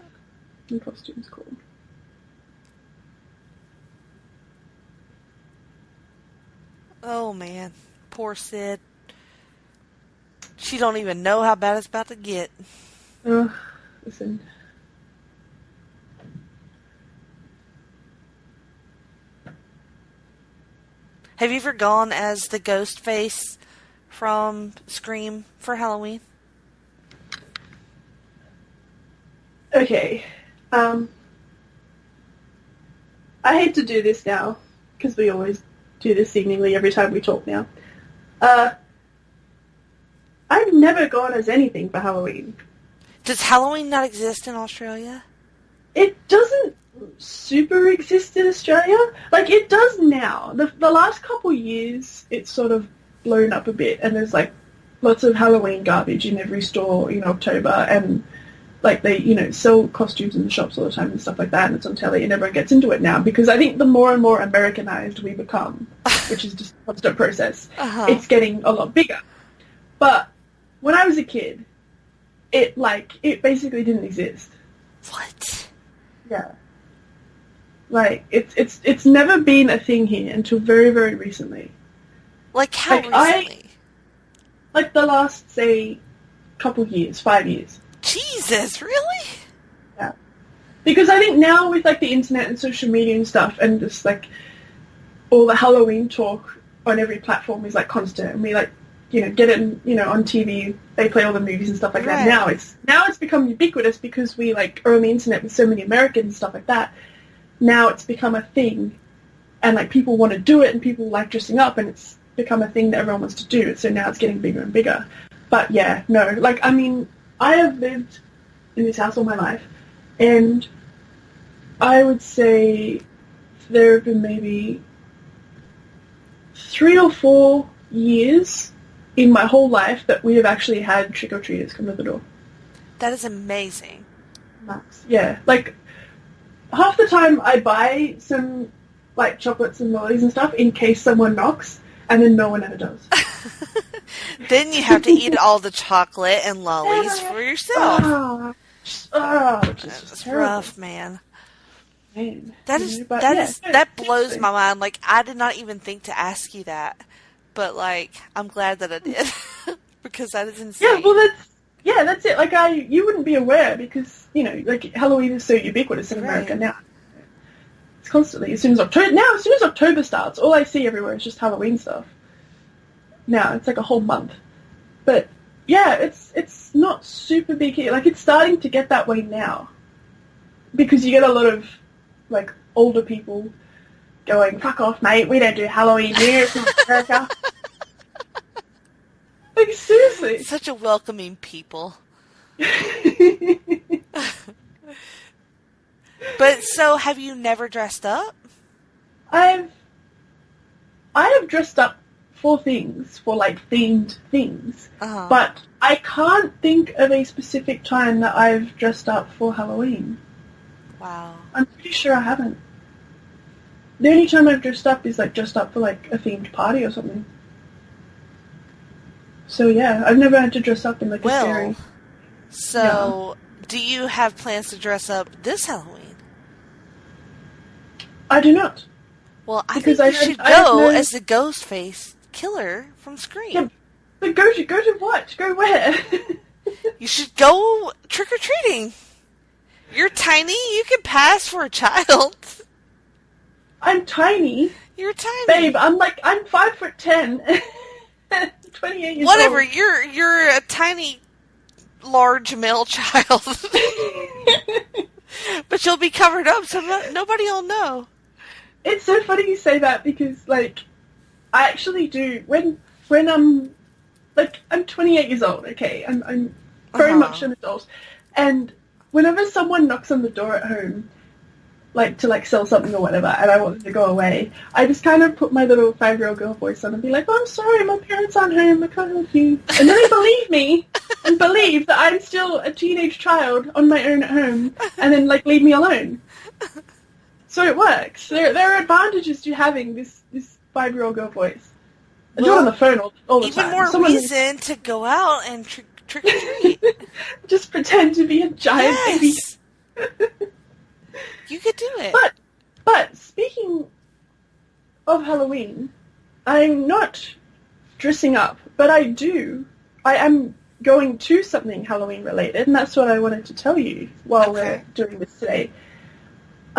The costume's called. Oh, man. Poor Sid. She don't even know how bad it's about to get. Listen. Have you ever gone as the ghost face from Scream for Halloween? Okay. I hate to do this now, because we always do this seemingly every time we talk now. I've never gone as anything for Halloween. Does Halloween not exist in Australia? it doesn't super exist in Australia. Like, it does now. The last couple years, it's sort of blown up a bit, and there's, like, lots of Halloween garbage in every store in October, and, like, they, you know, sell costumes in the shops all the time and stuff like that, and it's on telly, and everyone gets into it now, because I think the more and more Americanized we become, which is just a constant process, it's getting a lot bigger. But when I was a kid, it basically didn't exist. What? Yeah. Like, it's never been a thing here until very, very recently. Like, how recently? Like, the last, say, couple years, 5 years. Jesus, really? Yeah. Because I think now with, like, the internet and social media and stuff, and just, like, all the Halloween talk on every platform is, like, constant, and we, like, you know, get it, you know, on TV, they play all the movies and stuff like that. Now it's become ubiquitous because we, like, are on the internet with so many Americans and stuff like that. Now it's become a thing, and, like, people want to do it, and people like dressing up, and it's become a thing that everyone wants to do. So now it's getting bigger and bigger. But yeah, no, like, I mean, I have lived in this house all my life, and I would say there have been maybe 3 or 4 years in my whole life that we have actually had trick-or-treaters come to the door. That is amazing. Max. Yeah, like, half the time I buy some, like, chocolates and lollies and stuff in case someone knocks, and then no one ever does. Then you have to eat all the chocolate and lollies for yourself. That's rough, man. That blows my mind. Like, I did not even think to ask you that, but, like, I'm glad that I did because that is insane. Yeah, that's it. Like, you wouldn't be aware because, you know, like, Halloween is so ubiquitous in America now. It's constantly, as soon as October starts, all I see everywhere is just Halloween stuff. Now, it's like a whole month. But, yeah, it's not super big here. Like, it's starting to get that way now. Because you get a lot of, like, older people going, fuck off, mate, we don't do Halloween here, it's not America. Like, seriously. Such a welcoming people. But, so, have you never dressed up? I have dressed up for things, for, like, themed things. But I can't think of a specific time that I've dressed up for Halloween. Wow. I'm pretty sure I haven't. The only time I've dressed up is, like, dressed up for, like, a themed party or something. So, yeah, I've never had to dress up in, like, a scary... So, do you have plans to dress up this Halloween? I do not. Well, I think you should go as the Ghostface killer from Scream. Yeah, but go to what? Go where? You should go trick-or-treating. You're tiny. You can pass for a child. I'm tiny. You're tiny. Babe, I'm 5'10". 28 years Whatever, old. you're a tiny, large male child. But you'll be covered up, so nobody will know. It's so funny you say that because, like, I actually do. When I'm 28 years old, okay? I'm very much an adult. And whenever someone knocks on the door at home, like, to, like, sell something or whatever, and I want them to go away, I just kind of put my little 5-year-old girl voice on and be like, oh, I'm sorry, my parents aren't home, I can't help you. And then they believe me and believe that I'm still a teenage child on my own at home and then, like, leave me alone. So it works. There are advantages to having this 5-year-old girl voice. I do it on the phone all the time. Even more reason to go out and trick-or-treat. Just pretend to be a giant baby. You could do it. But speaking of Halloween, I'm not dressing up, but I am going to something Halloween related, and that's what I wanted to tell you while we're doing this today.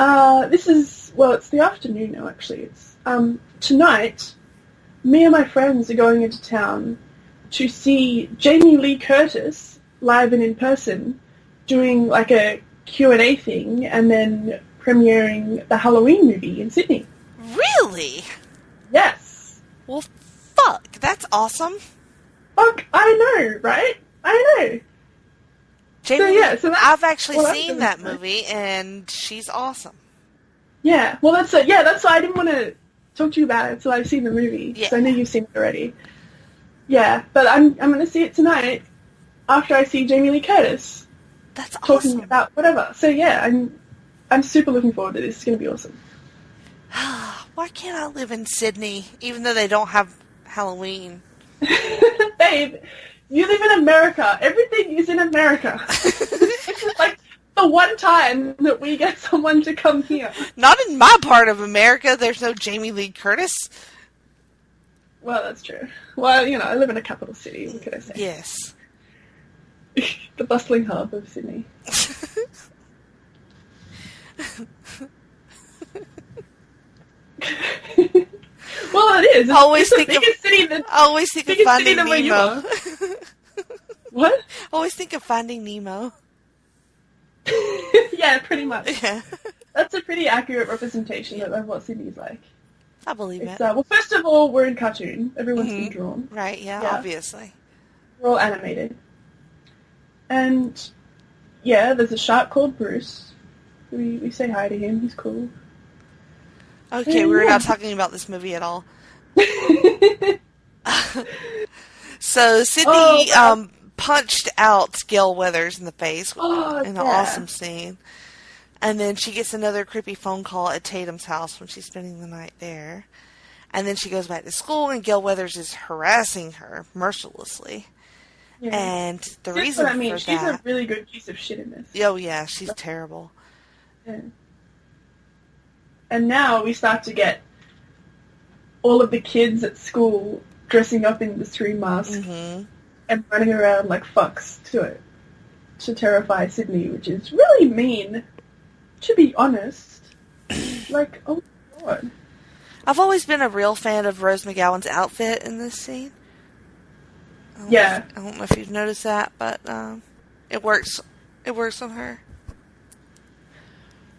It's the afternoon now, actually. It's tonight, me and my friends are going into town to see Jamie Lee Curtis live and in person doing, like, a Q&A thing and then premiering the Halloween movie in Sydney. Really? Yes. Well, fuck. That's awesome. Fuck, I know, right? I know. Jamie, I've actually seen that movie, and she's awesome. Yeah, well, that's why I didn't want to talk to you about it until I've seen the movie, because I know you've seen it already. Yeah, but I'm going to see it tonight after I see Jamie Lee Curtis. That's talking awesome. about whatever. So yeah, I'm super looking forward to this. It's going to be awesome. Why can't I live in Sydney, even though they don't have Halloween? Babe, you live in America. Everything is in America. This is like the one time that we get someone to come here. Not in my part of America. There's no Jamie Lee Curtis. Well, that's true. Well, I live in a capital city. What can I say? Yes. The bustling hub of Sydney. Well, it is. Always think of Finding Nemo. What? Always think of Finding Nemo. Yeah, pretty much. Yeah. That's a pretty accurate representation of what Sydney's like. I believe it. Well, first of all, we're in cartoon. Everyone's been drawn. Right, yeah, obviously. We're all animated. And, yeah, there's a shark called Bruce. We say hi to him. He's cool. Okay, we're not talking about this movie at all. So, Sydney punched out Gail Weathers in the face in an awesome scene. And then she gets another creepy phone call at Tatum's house when she's spending the night there. And then she goes back to school, and Gail Weathers is harassing her mercilessly. Yeah. And the reason for that... She's a really good piece of shit in this. Oh, yeah, she's terrible. Yeah. And now we start to get all of the kids at school dressing up in the Scream mask and running around like fucks to terrify Sydney, which is really mean, to be honest. Like, oh my god. I've always been a real fan of Rose McGowan's outfit in this scene. I don't know if you've noticed that, but it works. It works on her.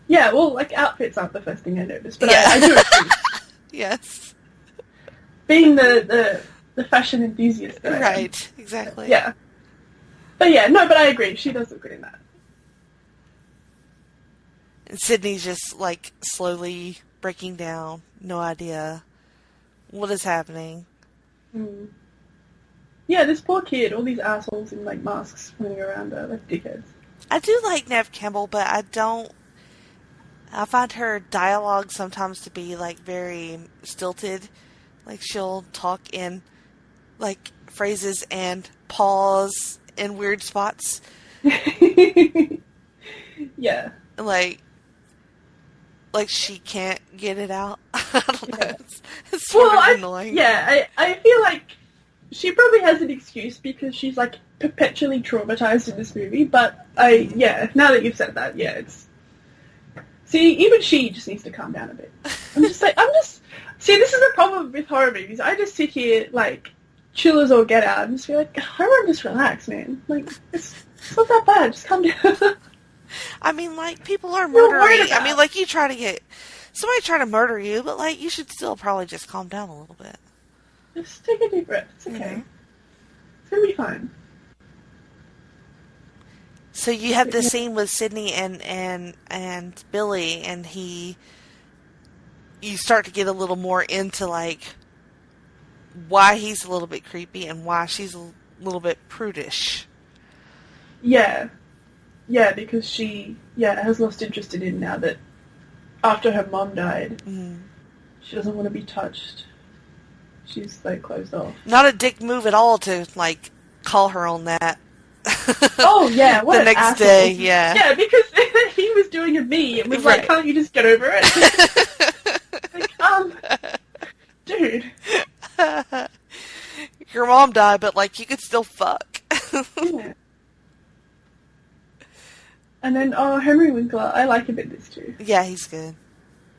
Yeah, well, like, outfits aren't the first thing I noticed, but I do agree. Yes. Being the fashion enthusiast that I am. Right, exactly. Yeah. But I agree. She does look good in that. And Sydney's just, like, slowly breaking down. No idea what is happening. Mm. Yeah, this poor kid, all these assholes in, like, masks running around her, like dickheads. I do like Neve Campbell, but I find her dialogue sometimes to be, like, very stilted. Like, she'll talk in, like, phrases and pause in weird spots. Yeah. Like she can't get it out. I don't know. Yeah. It's sort of annoying. I feel like she probably has an excuse because she's, like, perpetually traumatized in this movie, but now that you've said that, it's... See, even she just needs to calm down a bit. See, this is the problem with horror movies. I just sit here, like, chill as all get out and just be like, everyone just relax, man. Like, it's not that bad. Just calm down. I mean, like, people are murdering. I mean, like, somebody try to murder you, but, like, you should still probably just calm down a little bit. Just take a deep breath. It's okay. Mm-hmm. It's gonna be fine. So you have the scene with Sydney and Billy, and you start to get a little more into, like, why he's a little bit creepy and why she's a little bit prudish. Yeah. Yeah, because she, has lost interest in him now that after her mom died, she doesn't want to be touched. She's, like, closed off. Not a dick move at all to, like, call her on that. Oh, yeah, what the an next asshole. day, yeah. Yeah, because he was doing a me and was like, can't you just get over it? Like, dude. Your mom died, but, like, you could still fuck. Yeah. And then, Henry Winkler, I like him in this too. Yeah, he's good.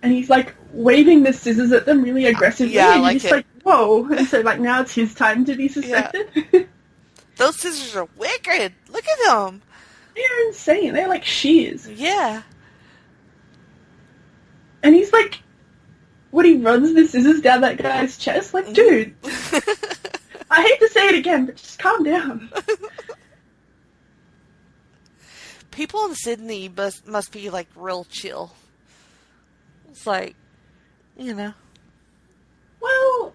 And he's, like, waving the scissors at them really aggressively. Yeah, I and like he's like, whoa. And so, like, now it's his time to be suspected. Yeah. Those scissors are wicked. Look at them. They're insane. They're like shears. Yeah. And he's like, when he runs the scissors down that guy's chest, like, dude. I hate to say it again, but just calm down. people in Sydney must be, like, real chill. It's like, you know. Well,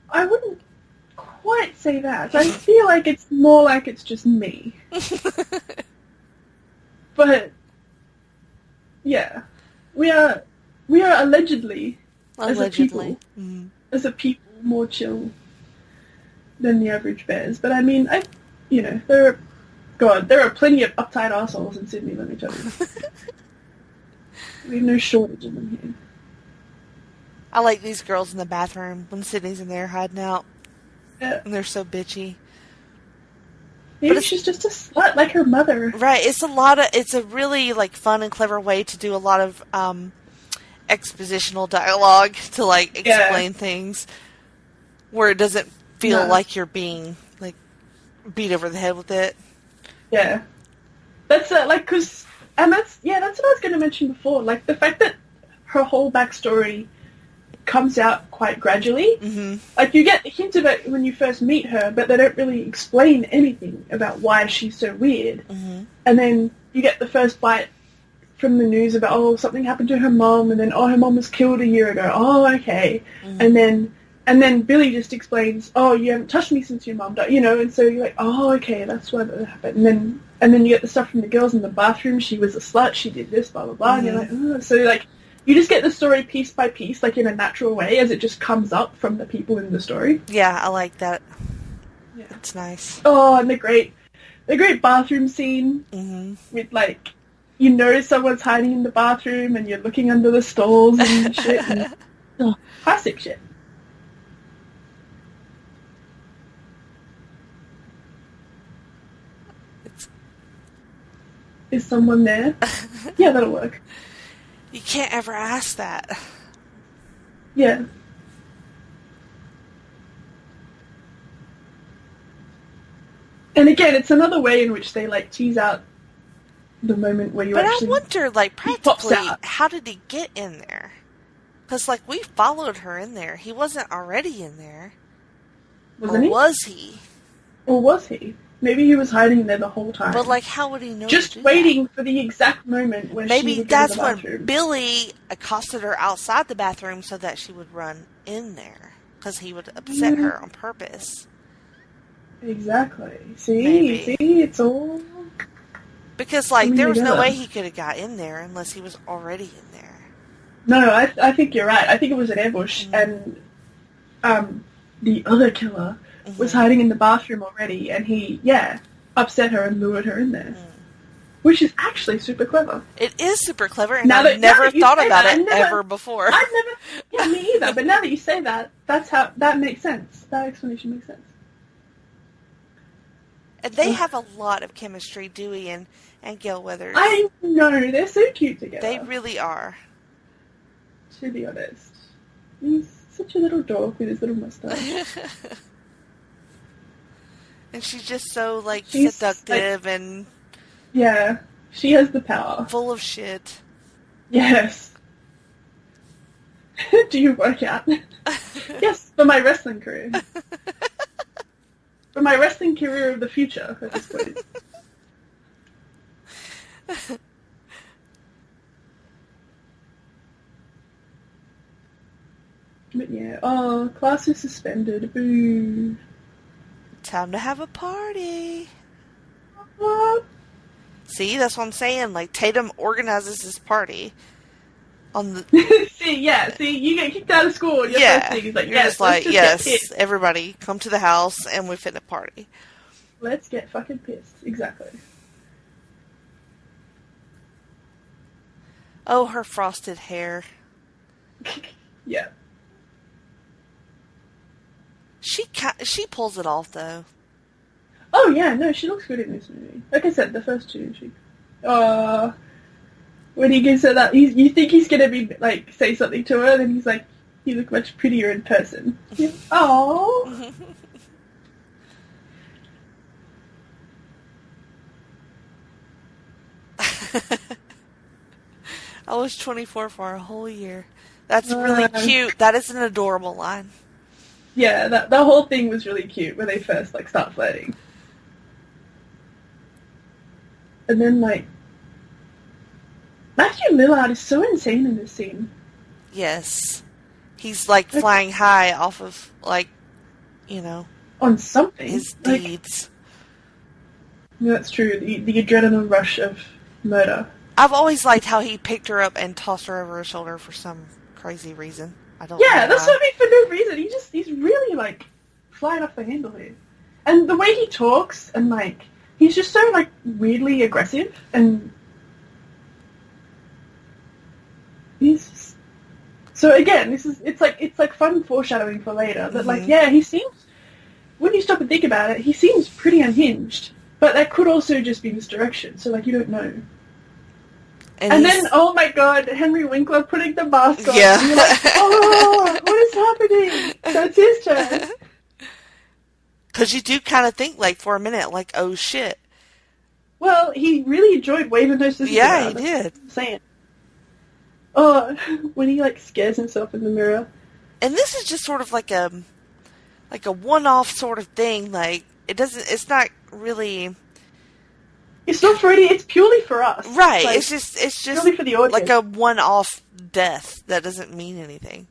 I wouldn't quite say that. I feel like it's more like it's just me. But, yeah. We are allegedly, as a people, more chill than the average bears. But I mean, there are plenty of uptight assholes in Sydney, let me tell you. We have no shortage of them here. I like these girls in the bathroom when Sydney's in there hiding out. Yeah. And they're so bitchy. Maybe she's just a slut like her mother. Right. It's a really, like, fun and clever way to do a lot of expositional dialogue to, like, explain things where it doesn't feel like you're being, like, beat over the head with it. Yeah. That's, that's what I was going to mention before. Like, the fact that her whole backstory comes out quite gradually. Mm-hmm. Like, you get a hint of it when you first meet her, but they don't really explain anything about why she's so weird. Mm-hmm. And then you get the first bite from the news about, oh, something happened to her mom, and then, oh, her mom was killed a year ago. Oh, okay. Mm-hmm. And then Billy just explains, oh, you haven't touched me since your mom died, and so you're like, oh, okay, that's why that happened. And then you get the stuff from the girls in the bathroom, she was a slut, she did this, blah, blah, blah, mm-hmm. And you're like, oh, so, like, you just get the story piece by piece, like, in a natural way, as it just comes up from the people in the story. Yeah, I like that. Yeah. It's nice. Oh, and the great bathroom scene with, like, someone's hiding in the bathroom and you're looking under the stalls and shit. And, classic shit. Is someone there? Yeah, that'll work. You can't ever ask that. Yeah. And again, it's another way in which they, like, tease out the moment where you actually... But I wonder, like, practically, how did he get in there? Because, like, we followed her in there. He wasn't already in there. Wasn't he? Or was he? Or was he? Maybe he was hiding there the whole time. But, like, how would he know just waiting for the exact moment when she would go to the bathroom. Maybe that's when Billy accosted her outside the bathroom so that she would run in there. Because he would upset her on purpose. Exactly. See, it's all... Because, like, there was no way he could have got in there unless he was already in there. No, I think you're right. I think it was an ambush, and the other killer was hiding in the bathroom already, and he, upset her and lured her in there. Which is actually super clever. It is super clever, and I've never thought about it ever before. Me either, but now that you say that, that makes sense. That explanation makes sense. And they have a lot of chemistry, Dewey and Gail Weathers. I know, they're so cute together. They really are. To be honest. He's such a little dog with his little mustache. And she's just so, like, seductive and... Yeah, she has the power. Full of shit. Yes. Do you work out? Yes, for my wrestling career. For my wrestling career of the future, at this point. But yeah, class is suspended. Boo. Time to have a party. What? See, that's what I'm saying. Like, Tatum organizes this party on the... See, you get kicked out of school. And your first thing is like, you're just like, yes, everybody, come to the house and we finna party. Let's get fucking pissed. Exactly. Oh, her frosted hair. Yeah. She pulls it off, though. Oh, yeah, no, she looks good in this movie. Like I said, the first two, when he gives her that, you think he's gonna be, like, say something to her, then he's like, you look much prettier in person. Aww. I was 24 for a whole year. That's really cute. That is an adorable line. Yeah, the whole thing was really cute when they first, like, start flirting. And then, like, Matthew Lillard is so insane in this scene. Yes. He's like flying high off of like, on something. his deeds. Yeah, that's true. The adrenaline rush of murder. I've always liked how he picked her up and tossed her over his shoulder for some crazy reason. I don't know. Yeah, that's why. what I mean, for no reason. He's really, like, flying off the handle here. And the way he talks, and, like, he's just so, like, weirdly aggressive, and he's just... So, again, it's like fun foreshadowing for later, that, like, yeah, he seems, when you stop and think about it, he seems pretty unhinged, but that could also just be misdirection, so, like, you don't know. And then, oh my god, Henry Winkler putting the mask on. Yeah. And you're like, oh, what is happening? That's his turn. Because you do kind of think, like, for a minute, like, oh shit. Well, he really enjoyed waving those scissors Yeah, around. he did. That's what I'm saying. Oh, when he, like, scares himself in the mirror. And this is just sort of like a one-off sort of thing. Like, it's not really... It's not for any, it's purely for us. Right, Like, it's just purely for the audience. like a one-off death that doesn't mean anything.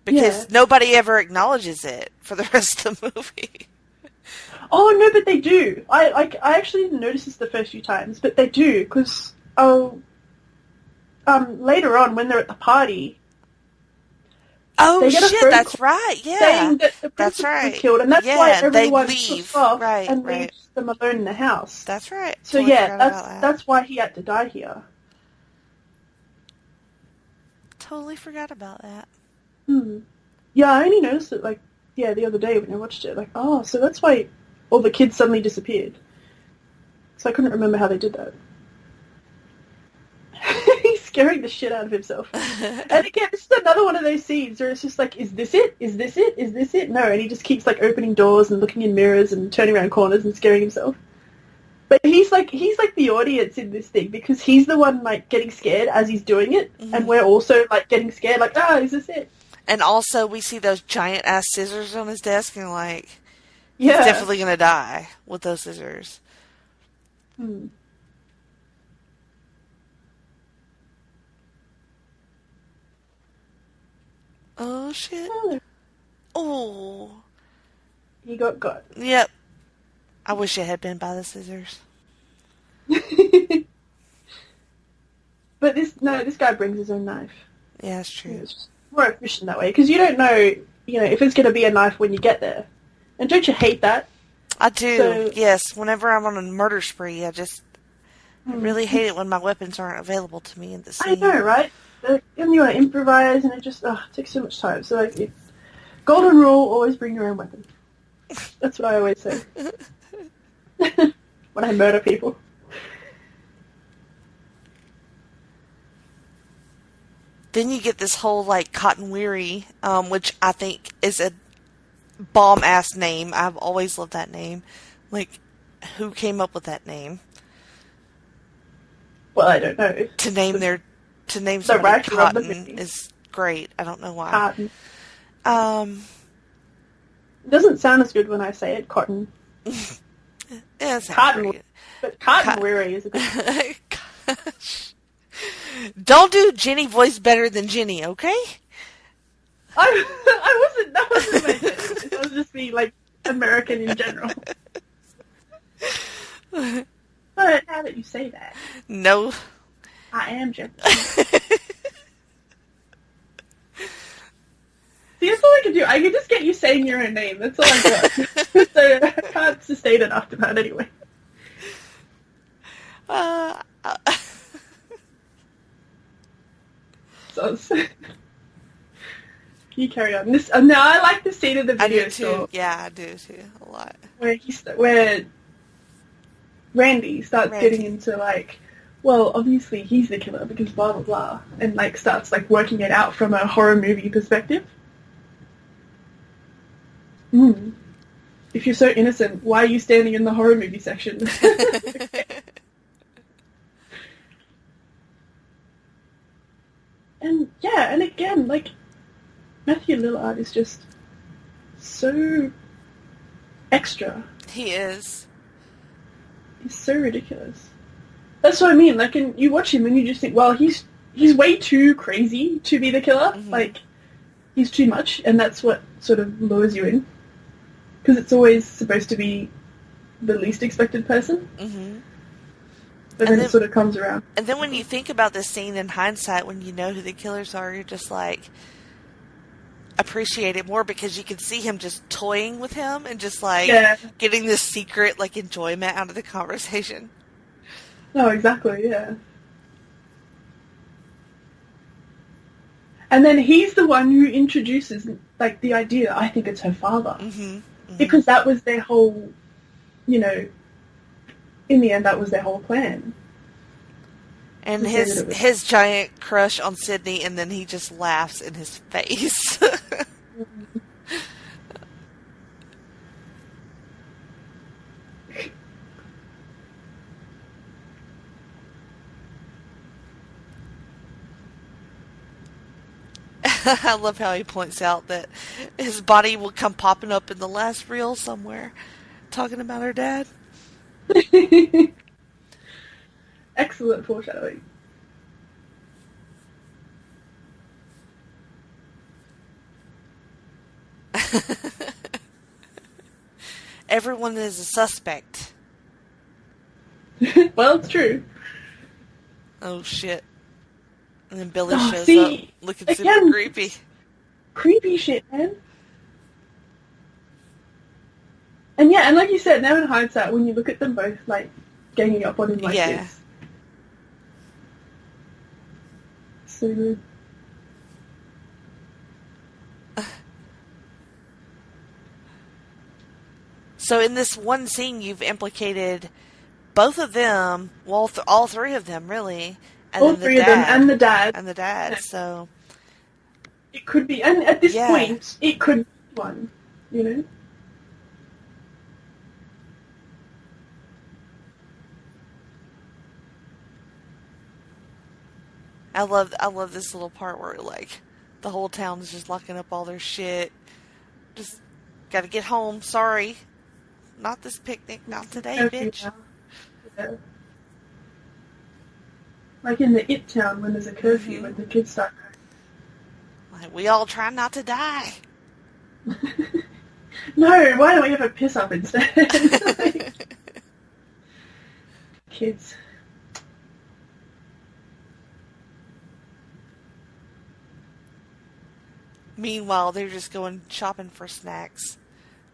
Because nobody ever acknowledges it for the rest of the movie. Oh, no, but they do. I actually didn't notice this the first few times, but they do, because later on, when they're at the party... Oh, they get a shit, phone that's call right, yeah. saying that the That's principal right. was killed, and that's Yeah, why they everyone leave. puts off Right, and right. leaves them alone in the house. That's right. So Totally yeah, forgot about that. that's why he had to die here. Totally forgot about that. Yeah, I only noticed it the other day when I watched it. Like, oh, so that's why all the kids suddenly disappeared. So I couldn't remember how they did that. He's scaring the shit out of himself. And again, this is another one of those scenes where it's just like, is this it? Is this it? Is this it? No, and he just keeps like opening doors and looking in mirrors and turning around corners and scaring himself. But he's like the audience in this thing, because he's the one like getting scared as he's doing it, and we're also like getting scared, like, is this it? And also, we see those giant ass scissors on his desk, and like, Yeah. he's definitely gonna die with those scissors. Oh shit! Oh. He got. Yep. I wish it had been by the scissors. But this guy brings his own knife. Yeah, that's true. It's just more efficient that way, because you don't know, if it's going to be a knife when you get there. And don't you hate that? I do. So- Yes. Whenever I'm on a murder spree, I really hate it when my weapons aren't available to me in the scene. I know, right? And you want to improvise, and it just takes so much time. So, like, golden rule: always bring your own weapon. That's what I always say when I murder people. Then you get this whole, like, Cotton Weary, which I think is a bomb-ass name. I've always loved that name. Like, who came up with that name? Well, I don't know. To name somebody writer of the Cotton movie. is great. I don't know why. Cotton. Um, It doesn't sound as good when I say it, cotton. yeah, it's not Cotton. great. But cotton weary is a good Gosh. Don't do Jenny voice better than Jenny, okay? that wasn't my thing. It was just being, like, American in general. But now that you say that, No. I am Jenny. See, that's all I can do. I can just get you saying your own name. That's all I got. So I can't sustain it after that anyway. So, you carry on. Now I like the scene of the I video do store too. Yeah, I do too. A lot. where Randy starts getting into, like, well, obviously he's the killer because blah blah blah, and like starts like working it out from a horror movie perspective. If you're so innocent, why are you standing in the horror movie section? And yeah, and again, like, Matthew Lillard is just so extra. He is. He's so ridiculous. That's what I mean. Like, and you watch him and you just think, well, he's he's way too crazy to be the killer. Mm-hmm. Like, he's too much, and that's what sort of lures you in. Because it's always supposed to be the least expected person. Mm-hmm. But then it sort of comes around. And then when you think about this scene in hindsight, when you know who the killers are, you're just like, appreciate it more because you can see him just toying with him and just like getting this secret like enjoyment out of the conversation. No, exactly, yeah. And then he's the one who introduces like the idea, I think it's her father. Mm-hmm. Mm-hmm. Because that was their whole, you know, in the end that was their whole plan. And his giant crush on Sydney, and then he just laughs in his face. I love how he points out that his body will come popping up in the last reel somewhere, talking about her dad. Excellent foreshadowing. Everyone is a suspect. Well, it's true. Oh shit. And then Billy shows up looking again, super creepy. Creepy shit, man. And yeah, and like you said, now in hindsight, when you look at them both, like, ganging up on him like this. So good. So in this one scene, you've implicated both of them, well, all three of them, really. And all three of them, and the dad. And the dad, so... It could be, and at this point, it could be one, you know? I love this little part where, like, the whole town is just locking up all their shit. Just gotta get home, sorry. Not this picnic, not today, bitch. Yeah. Like in the It Town when there's a curfew when the kids start going. Like, we all try not to die. No, why don't we have a piss up instead? Kids. Meanwhile, they're just going shopping for snacks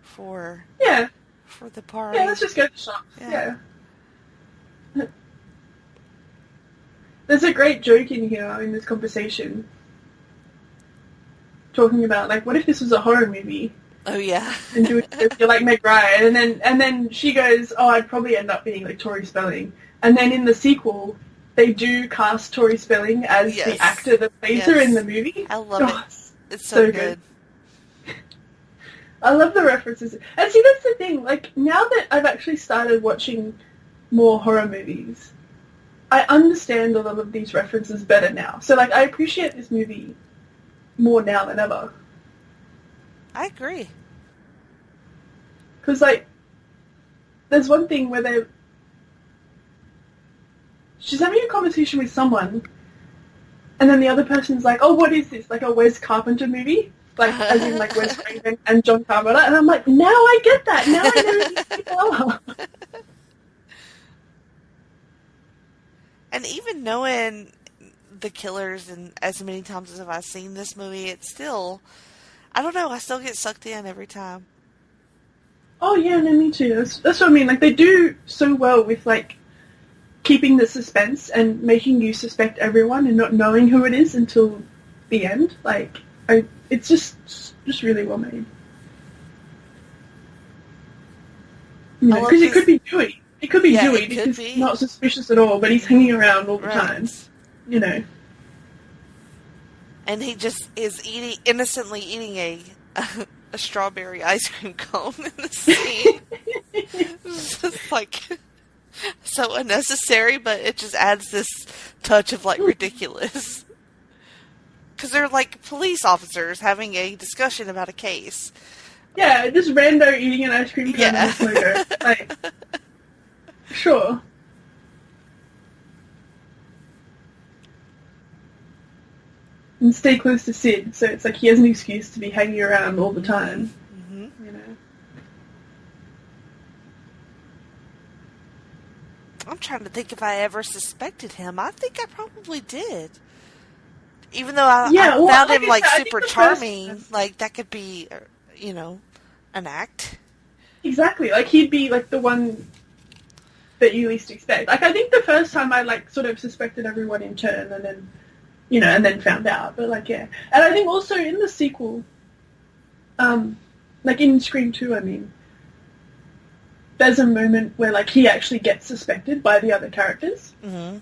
for the party. Yeah, let's just go to shops. Yeah. There's a great joke in here in this conversation talking about, like, what if this was a horror movie? Oh, yeah. And doing you're like Meg Ryan, and then she goes, oh, I'd probably end up being like Tori Spelling. And then in the sequel, they do cast Tori Spelling as the actor that plays her in the movie. I love it. It's so good. I love the references. And see, that's the thing. Like, now that I've actually started watching more horror movies, I understand a lot of these references better now. So, like, I appreciate this movie more now than ever. I agree. Because, like, there's one thing where she's having a conversation with someone, and then the other person's like, oh, what is this? Like a Wes Carpenter movie? Like, as in, like, Wes Craven and John Carpenter. And I'm like, now I get that. Now I know who these people are. And even knowing the killers and as many times as I've seen this movie, it's still, I don't know, I still get sucked in every time. Oh, yeah, no, me too. That's what I mean. Like, they do so well with, like, keeping the suspense and making you suspect everyone and not knowing who it is until the end. Like, it's just really well made. You know, because it could be Dewey. It could be Dewey because he's not suspicious at all, but he's hanging around all the time. You know. And he just is innocently eating a strawberry ice cream cone in the scene. It's just like so unnecessary, but it just adds this touch of like ridiculous. Because they're like police officers having a discussion about a case. Yeah, just rando eating an ice cream cone in a smoker. Like, sure. and stay close to Sid. So it's like he has an excuse to be hanging around all the time. Mm-hmm. You know. I'm trying to think if I ever suspected him. I think I probably did. Even though I found him like super charming, like that could be, you know, an act. Exactly. Like he'd be like the one that you least expect. Like I think the first time I like sort of suspected everyone in turn, and then, you know, and then found out. But like yeah, and I think also in the sequel, like in Scream 2, I mean, there's a moment where like he actually gets suspected by the other characters. Mm-hmm.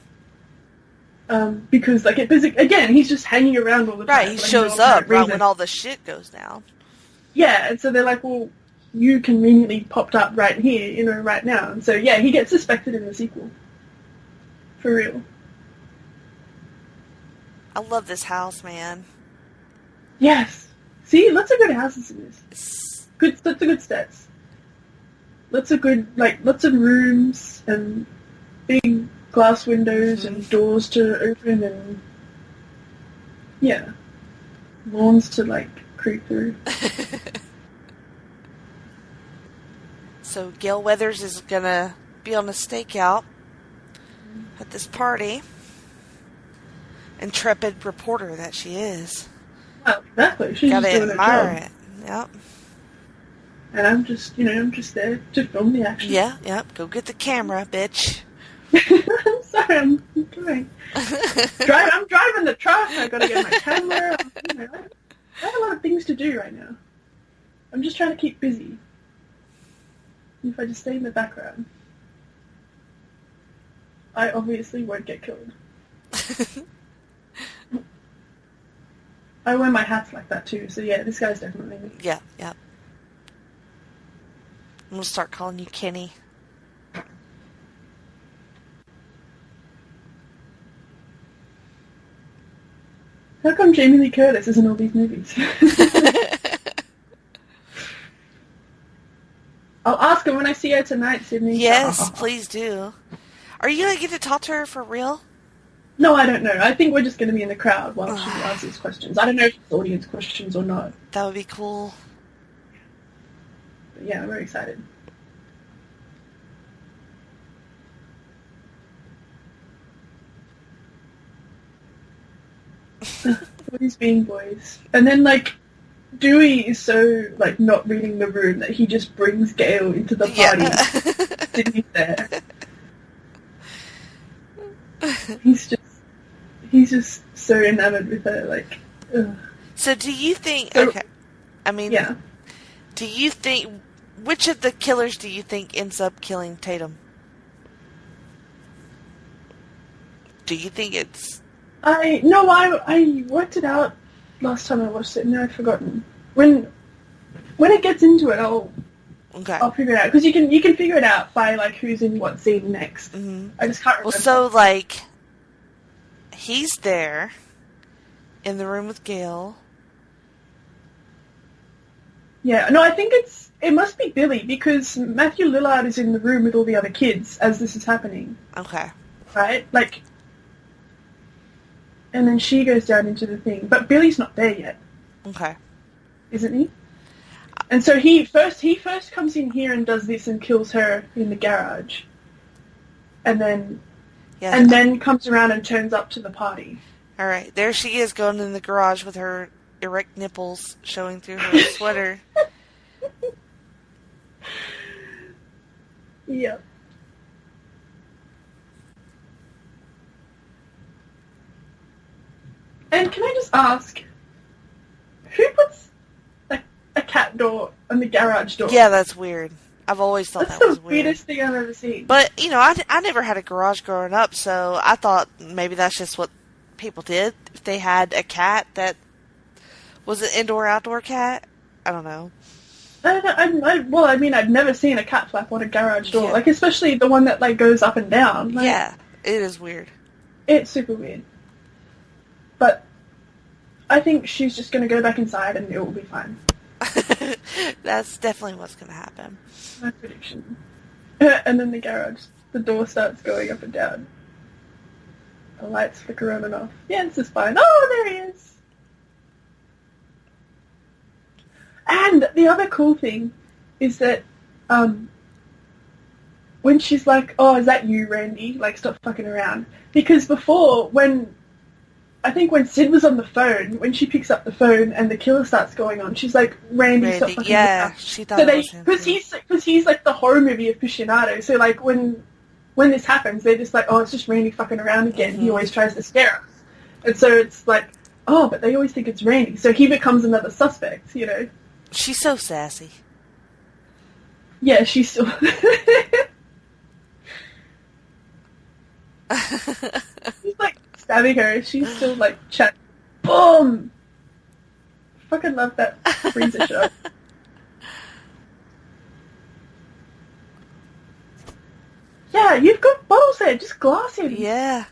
Because like again, he's just hanging around all the time. Right, he shows up right when all the shit goes down. Yeah, and so they're like, well, you conveniently popped up right here, you know, right now. And so yeah, he gets suspected in the sequel. For real. I love this house, man. Yes. See, lots of good houses in this. Lots of good stats. Lots of rooms and big glass windows and doors to open and yeah, lawns to like creep through. So Gail Weathers is gonna be on a stakeout at this party. Intrepid reporter that she is. Well, exactly. She's gotta just doing admire her job. it. Yep. And I'm just there to film the action. Yeah, yep. Go get the camera, bitch. I'm sorry, I'm trying. I'm driving the truck. I gotta get my camera. You know, I have a lot of things to do right now. I'm just trying to keep busy. If I just stay in the background, I obviously won't get killed. I wear my hats like that too, so yeah, this guy's definitely me. Yeah, yeah. I'm gonna start calling you Kenny. How come Jamie Lee Curtis is in all these movies? I'll ask her when I see her tonight, Sydney. Yes, please do. Are you gonna get to talk to her for real? No, I don't know. I think we're just going to be in the crowd while she asks these questions. I don't know if it's audience questions or not. That would be cool. But yeah, I'm very excited. Boys being boys. And then, like, Dewey is so, like, not reading the room that he just brings Gail into the party. Yeah. Sydney's there. He's just so enamored with her, like, ugh. So do you think, okay, I mean, yeah. Do you think, which of the killers do you think ends up killing Tatum? Do you think it's... I worked it out last time I watched it, and I've forgotten. When it gets into it, I'll figure it out. Because you can figure it out by, like, who's in what scene next. Mm-hmm. I just can't remember. Well, so, like, he's there in the room with Gail. Yeah, no, I think it must be Billy, because Matthew Lillard is in the room with all the other kids as this is happening. Okay. Right? Like, and then she goes down into the thing. But Billy's not there yet. Okay. Isn't he? And so he first comes in here and does this and kills her in the garage. And then comes around and turns up to the party. All right. There she is going in the garage with her erect nipples showing through her sweater. Yep. And can I just ask, who puts a cat door on the garage door? Yeah, that's weird. I've always thought that was weird. That's the weirdest thing I've ever seen. But, you know, I never had a garage growing up, so I thought maybe that's just what people did. If they had a cat that was an indoor-outdoor cat, I don't know. Well, I mean, I've never seen a cat flap on a garage door. Yeah. Like, especially the one that, like, goes up and down. Like, yeah, it is weird. It's super weird. But I think she's just going to go back inside and it will be fine. That's definitely what's going to happen. My prediction. And then the door starts going up and down. The lights flicker on and off. Yeah, this is fine. Oh, there he is. the other cool thing is that when she's like, "Oh, is that you, Randy? Like, stop fucking around." Because before, when Sid was on the phone, when she picks up the phone and the killer starts going on, she's like, "Randy, stop fucking around." She thought it was him. Because he's like the horror movie aficionado. So like when this happens, they're just like, "Oh, it's just Randy fucking around again. He always tries to scare us." And so it's like, oh, but they always think it's Randy. So he becomes another suspect, you know. She's so sassy. Yeah, she's still... He's like stabbing her. She's still like chatting. Boom! Fucking love that freezer shot. Yeah, you've got bottles there. Just glass him. Yeah.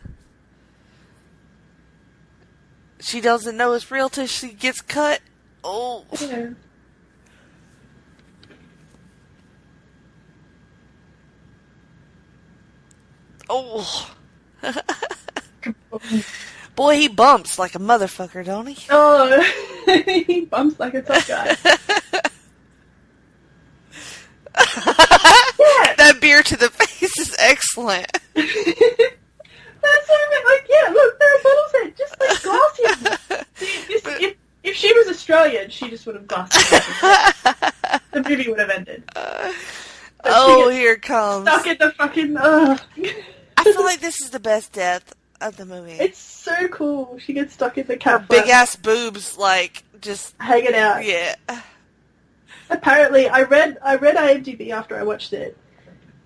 She doesn't know it's real till she gets cut. Oh. Yeah. Oh. Boy, he bumps like a motherfucker, don't he? Oh, he bumps like a tough guy. Yeah. That beer to the face is excellent. That's what I meant. Like, yeah, look, there are bottles there. Just like glass him. If she was Australian, she just would have glassed him. The movie would have ended. Here it comes. Stuck in the fucking... I feel like this is the best death of the movie. It's so cool. She gets stuck in the cat big ass boobs, like, just hanging out. Yeah. Apparently, I read IMDb after I watched it,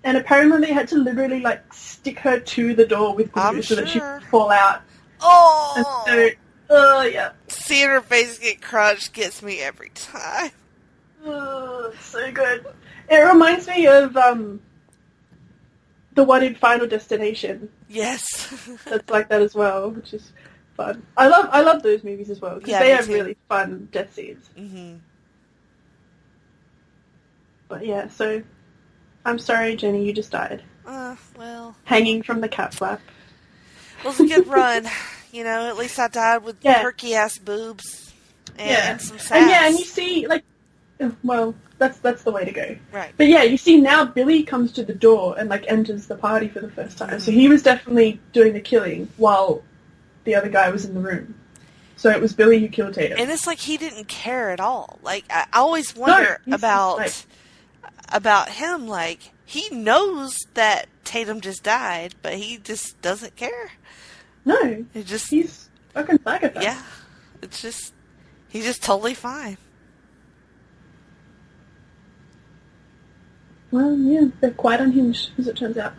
and apparently they had to literally like stick her to the door with glue so that she would fall out. Oh. And so, yeah. Seeing her face get crushed gets me every time. Oh, it's so good. It reminds me of the one in Final Destination. Yes. That's like that as well, which is fun. I love those movies as well because they have really fun death scenes. Mm-hmm. But yeah, so I'm sorry, Jenny, you just died. Well. Hanging from the cat flap. It was a good run. You know, at least I died with perky ass boobs and some sass. And and you see, like, well, that's the way to go. Right. But yeah, you see now Billy comes to the door and like enters the party for the first time. So he was definitely doing the killing while the other guy was in the room. So it was Billy who killed Tatum. And it's like he didn't care at all. Like, I always wonder about him. Like, he knows that Tatum just died, but he just doesn't care. No. He's fucking psychopath. Yeah. It's just, he's just totally fine. Well, yeah, they're quite unhinged, as it turns out.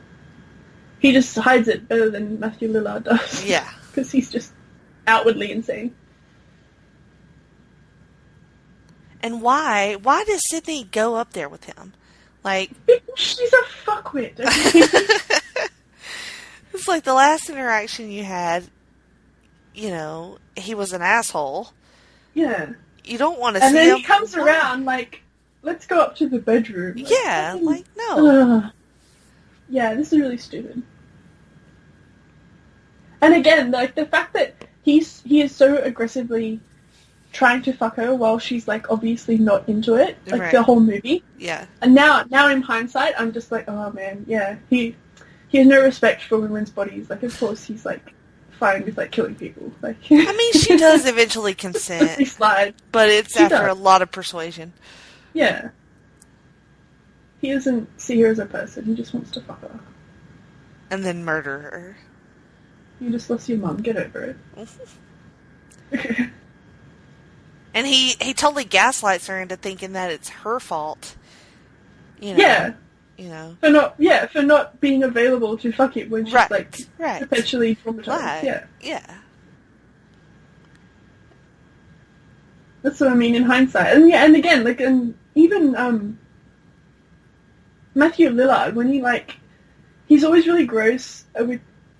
He just hides it better than Matthew Lillard does. Yeah. Because he's just outwardly insane. And why does Sydney go up there with him? Like, she's a fuckwit. It's like the last interaction you had, you know, he was an asshole. Yeah. You don't want to see him. And then he comes around like, let's go up to the bedroom. Like, yeah, like, no. Yeah, this is really stupid. And again, like, the fact that he is so aggressively trying to fuck her while she's, like, obviously not into it, like, the whole movie. Yeah. And now in hindsight, I'm just like, oh, man, yeah, he has no respect for women's bodies. Like, of course he's, like, fine with, like, killing people. Like, I mean, she does eventually consent. But it's after a lot of persuasion. Yeah. He doesn't see her as a person. He just wants to fuck her. And then murder her. You just lost your mum. Get over it. And he totally gaslights her into thinking that it's her fault. You know, yeah. You know. For not being available to fuck him when she's perpetually traumatized. Right. Yeah. Yeah. That's what I mean in hindsight. And again, like, even Matthew Lillard, when he's always really gross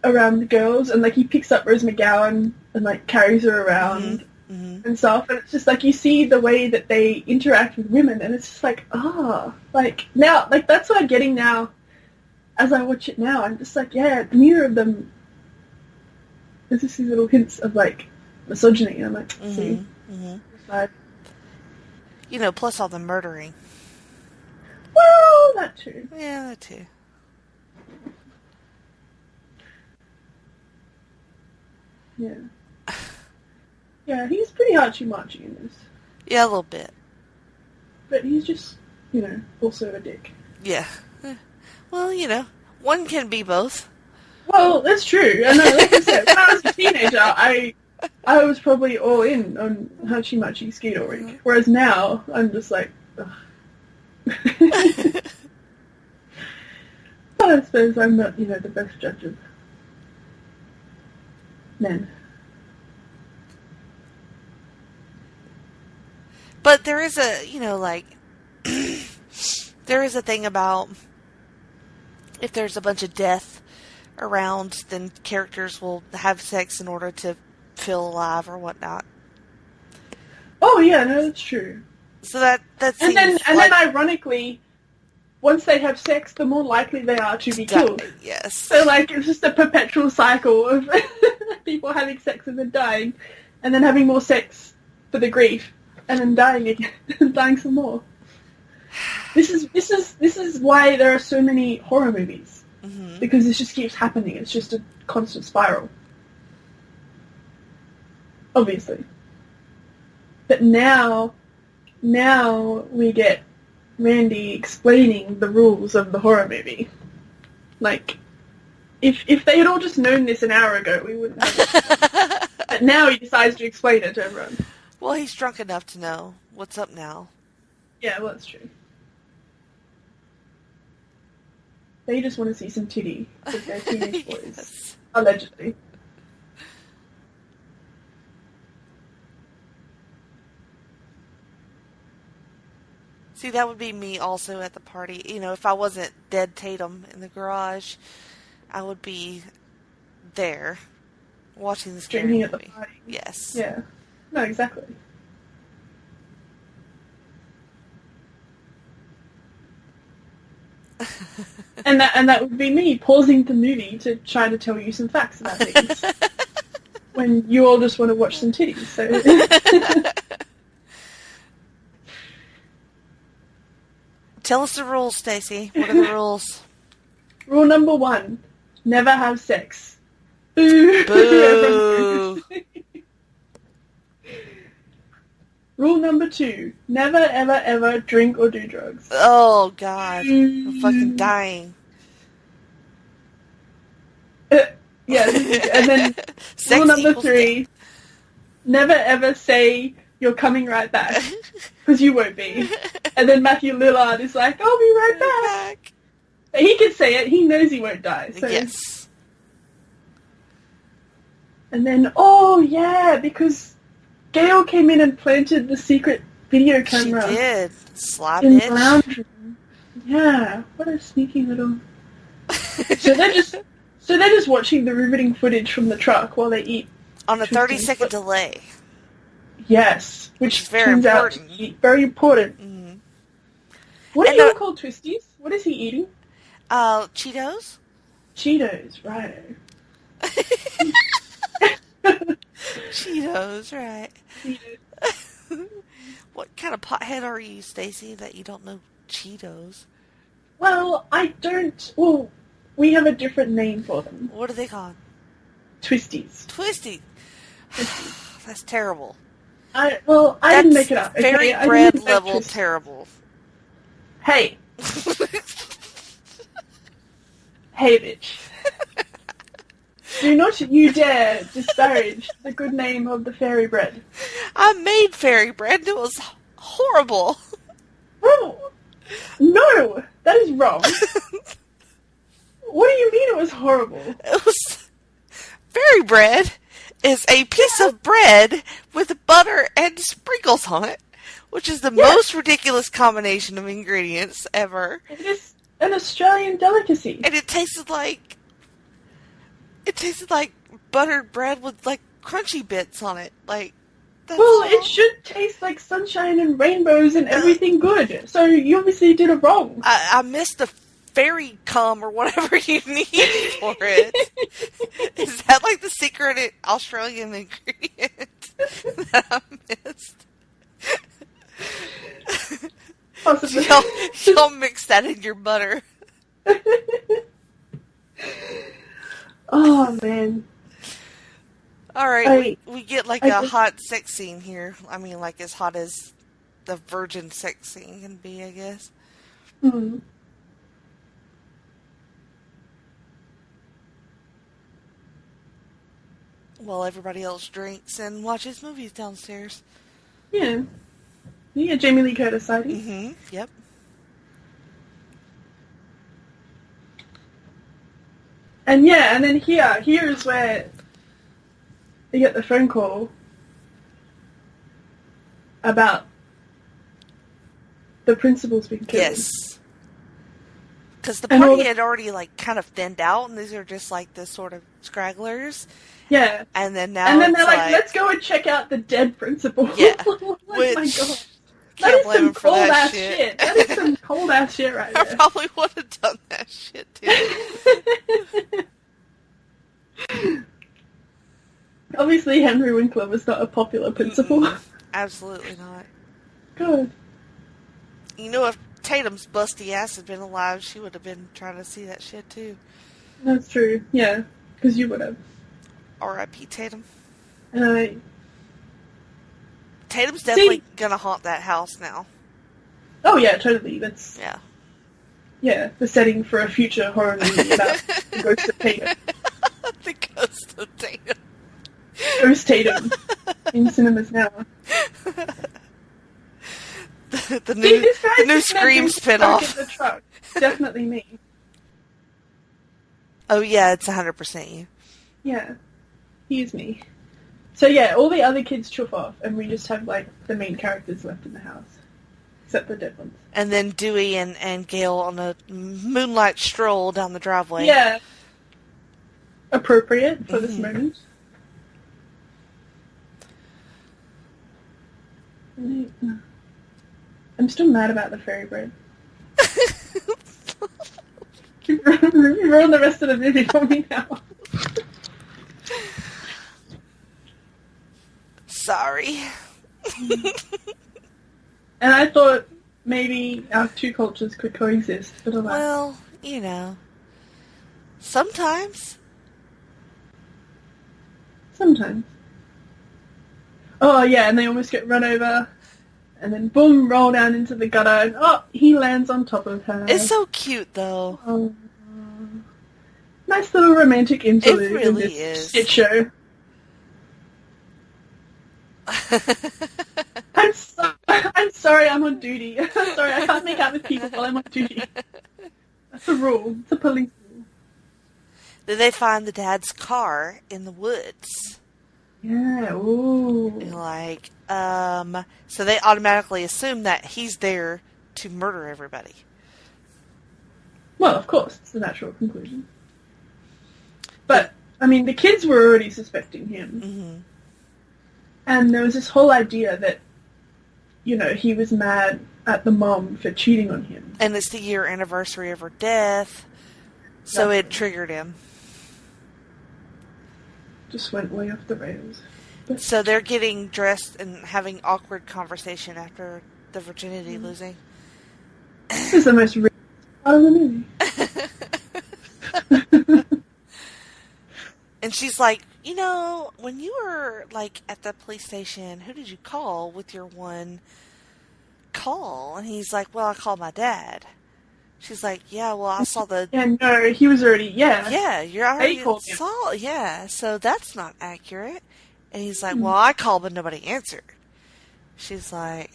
around the girls, and like he picks up Rose McGowan and like carries her around and stuff, and it's just like you see the way that they interact with women, and it's just like, like now, like that's what I'm getting now as I watch it now. I'm just like, yeah, neither of them. There's just these little hints of like misogyny, and I'm like, see. Plus all the murdering. Well, that too. Yeah, that too. Yeah. Yeah, he's pretty archy-marchy in this. Yeah, a little bit. But he's just, also a dick. Yeah. Well, one can be both. Well, that's true. I know, like I said, when I was a teenager, I was probably all in on Hachi-Machi Skeetor. Whereas now, I'm just like, ugh. But I suppose I'm not, the best judge of men. But there is a, there is a thing about if there's a bunch of death around, then characters will have sex in order to feel alive or whatnot. Oh yeah, no, that's true. So that seems and then ironically, once they have sex, the more likely they are to be killed. Yes. So it's just a perpetual cycle of people having sex and then dying, and then having more sex for the grief, and then dying again, and dying some more. This is why there are so many horror movies, because this just keeps happening. It's just a constant spiral. Obviously. But now we get Randy explaining the rules of the horror movie. If they had all just known this an hour ago, we wouldn't have it. But now he decides to explain it to everyone. Well, he's drunk enough to know what's up now. Yeah, well, that's true. They just want to see some titty with their teenage boys. Yes. Allegedly. See, that would be me also at the party. If I wasn't dead Tatum in the garage, I would be there watching the scary Drinking movie. at the party. Yes. Yeah. No, exactly. and that would be me pausing the movie to try to tell you some facts about things. When you all just want to watch some titties, so... Tell us the rules, Stacey. What are the rules? Rule number 1, never have sex. Boo! Boo! Rule number 2, never ever ever drink or do drugs. Oh, God. I'm fucking dying. Yes, and then rule number 3, never ever say you're coming right back, because you won't be. And then Matthew Lillard is like, I'll be right back. But he can say it, he knows he won't die. So. Yes. And then, oh yeah, because Gail came in and planted the secret video camera. She did. Slap in bitch. the lounge room. Yeah, what a sneaky little... So they're just watching the riveting footage from the truck while they eat. On a 30-second delay. Yes, which is very turns important. out to be very important. Mm-hmm. What are you called twisties? What is he eating? Cheetos? Cheetos, right. Cheetos, right. Cheetos. What kind of pothead are you, Stacey, that you don't know Cheetos? Well, I don't... Well, we have a different name for them. What are they called? Twisties. Twisty. That's terrible. I didn't make it up. Okay? Fairy I bread didn't invent level Twisties. terrible. Hey. Hey, bitch. Do not you dare disparage the good name of the fairy bread. I made fairy bread and it was horrible. Oh, no, that is wrong. What do you mean it was horrible? It was... Fairy bread is a piece of bread with butter and sprinkles on it, which is the most ridiculous combination of ingredients ever. It is an Australian delicacy. And it tasted like buttered bread with like crunchy bits on it. Like, that's well, it should taste like sunshine and rainbows and everything good. So you obviously did it wrong. I missed the fairy cum or whatever you need for it. Is that like the secret Australian ingredient that I missed? Possibly. Y'all mix that in your butter. Oh, man. All right, we get like a hot sex scene here. I mean, like as hot as the virgin sex scene can be, I guess. Mm. While everybody else drinks and watches movies downstairs. Yeah. Yeah, Jamie Lee Curtis sighting. Mm-hmm. Yep. And yeah, and then here's where you get the phone call about the principal's being killed. Yes. Because the party had already like kind of thinned out, and these are just like the sort of stragglers. Yeah. And then now and then they're like, let's go and check out the dead principal. Yeah. Oh my god. Can't blame him for that shit. That is some cold ass shit right there. I probably would have done that shit too. Obviously, Henry Winkler was not a popular principal. Absolutely not. God. You know, if Tatum's busty ass had been alive, she would have been trying to see that shit too. That's true. Yeah, because you would have. R.I.P. Tatum. Tatum's definitely gonna haunt that house now. Oh yeah, totally. That's yeah, the setting for a future horror movie about the ghost of Tatum. The ghost of Tatum. Ghost Tatum in cinemas now. the new Scream spinoff. Definitely me. Oh yeah, it's 100% you. Yeah, he is me. So yeah, all the other kids chuff off, and we just have like the main characters left in the house, except the dead ones. And then Dewey and Gail on a moonlight stroll down the driveway. Yeah, appropriate for this moment. I'm still mad about the fairy bread. You ruined the rest of the movie for me now. Sorry. And I thought maybe our two cultures could coexist, but alas. Well, you know, sometimes. Sometimes. Oh yeah, and they almost get run over, and then boom, roll down into the gutter, and oh, he lands on top of her. It's so cute, though. Oh, nice little romantic interlude. It really in this is. shit show. I'm sorry, I'm on duty. I'm sorry, I can't make out with people while I'm on duty. That's a rule. It's a police rule. Then they find the dad's car in the woods. Yeah, ooh. Like, so they automatically assume that he's there to murder everybody. Well, of course, it's the natural conclusion. But, I mean, the kids were already suspecting him. Mm-hmm. And there was this whole idea that, you know, he was mad at the mom for cheating on him. And it's the year anniversary of her death, so it triggered him. Just went way off the rails. But so they're getting dressed and having awkward conversation after the virginity losing. This is the most real part of the movie. And she's like, you know, when you were, like, at the police station, who did you call with your one call? And he's like, well, I called my dad. She's like, yeah, well, I saw the... Yeah, no, he was already, Yeah, you already saw, yeah, so that's not accurate. And he's like, well, I called, but nobody answered. She's like,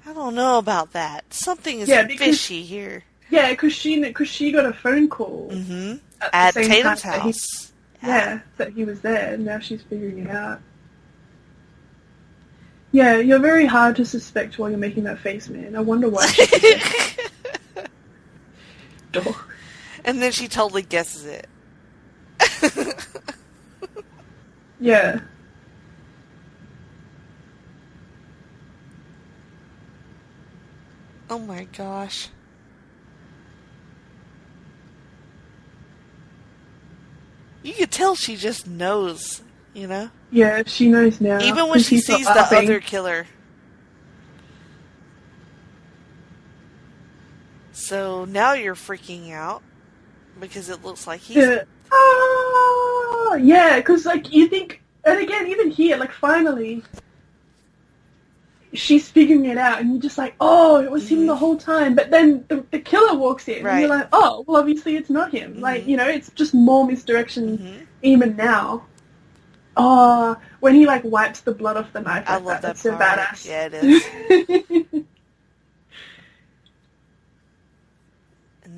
I don't know about that. Something is fishy here. Yeah, because she got a phone call. Mm-hmm. At Tatum's house. That he was there, and now she's figuring it out. Yeah, you're very hard to suspect while you're making that face, man. I wonder why she did that. And then she totally guesses it. Yeah. Oh my gosh. You could tell she just knows, you know? Yeah, she knows now. Even when she sees the other killer. So now you're freaking out because it looks like he's... Yeah. Oh, yeah, because, like, you think... And again, even here, like, finally, she's figuring it out, and you're just like, oh, it was him the whole time. But then the killer walks in, and you're like, oh, well, obviously it's not him. Like, you know, it's just more misdirection even now. Oh, when he, like, wipes the blood off the knife. I love that That's so part. badass. Yeah, it is.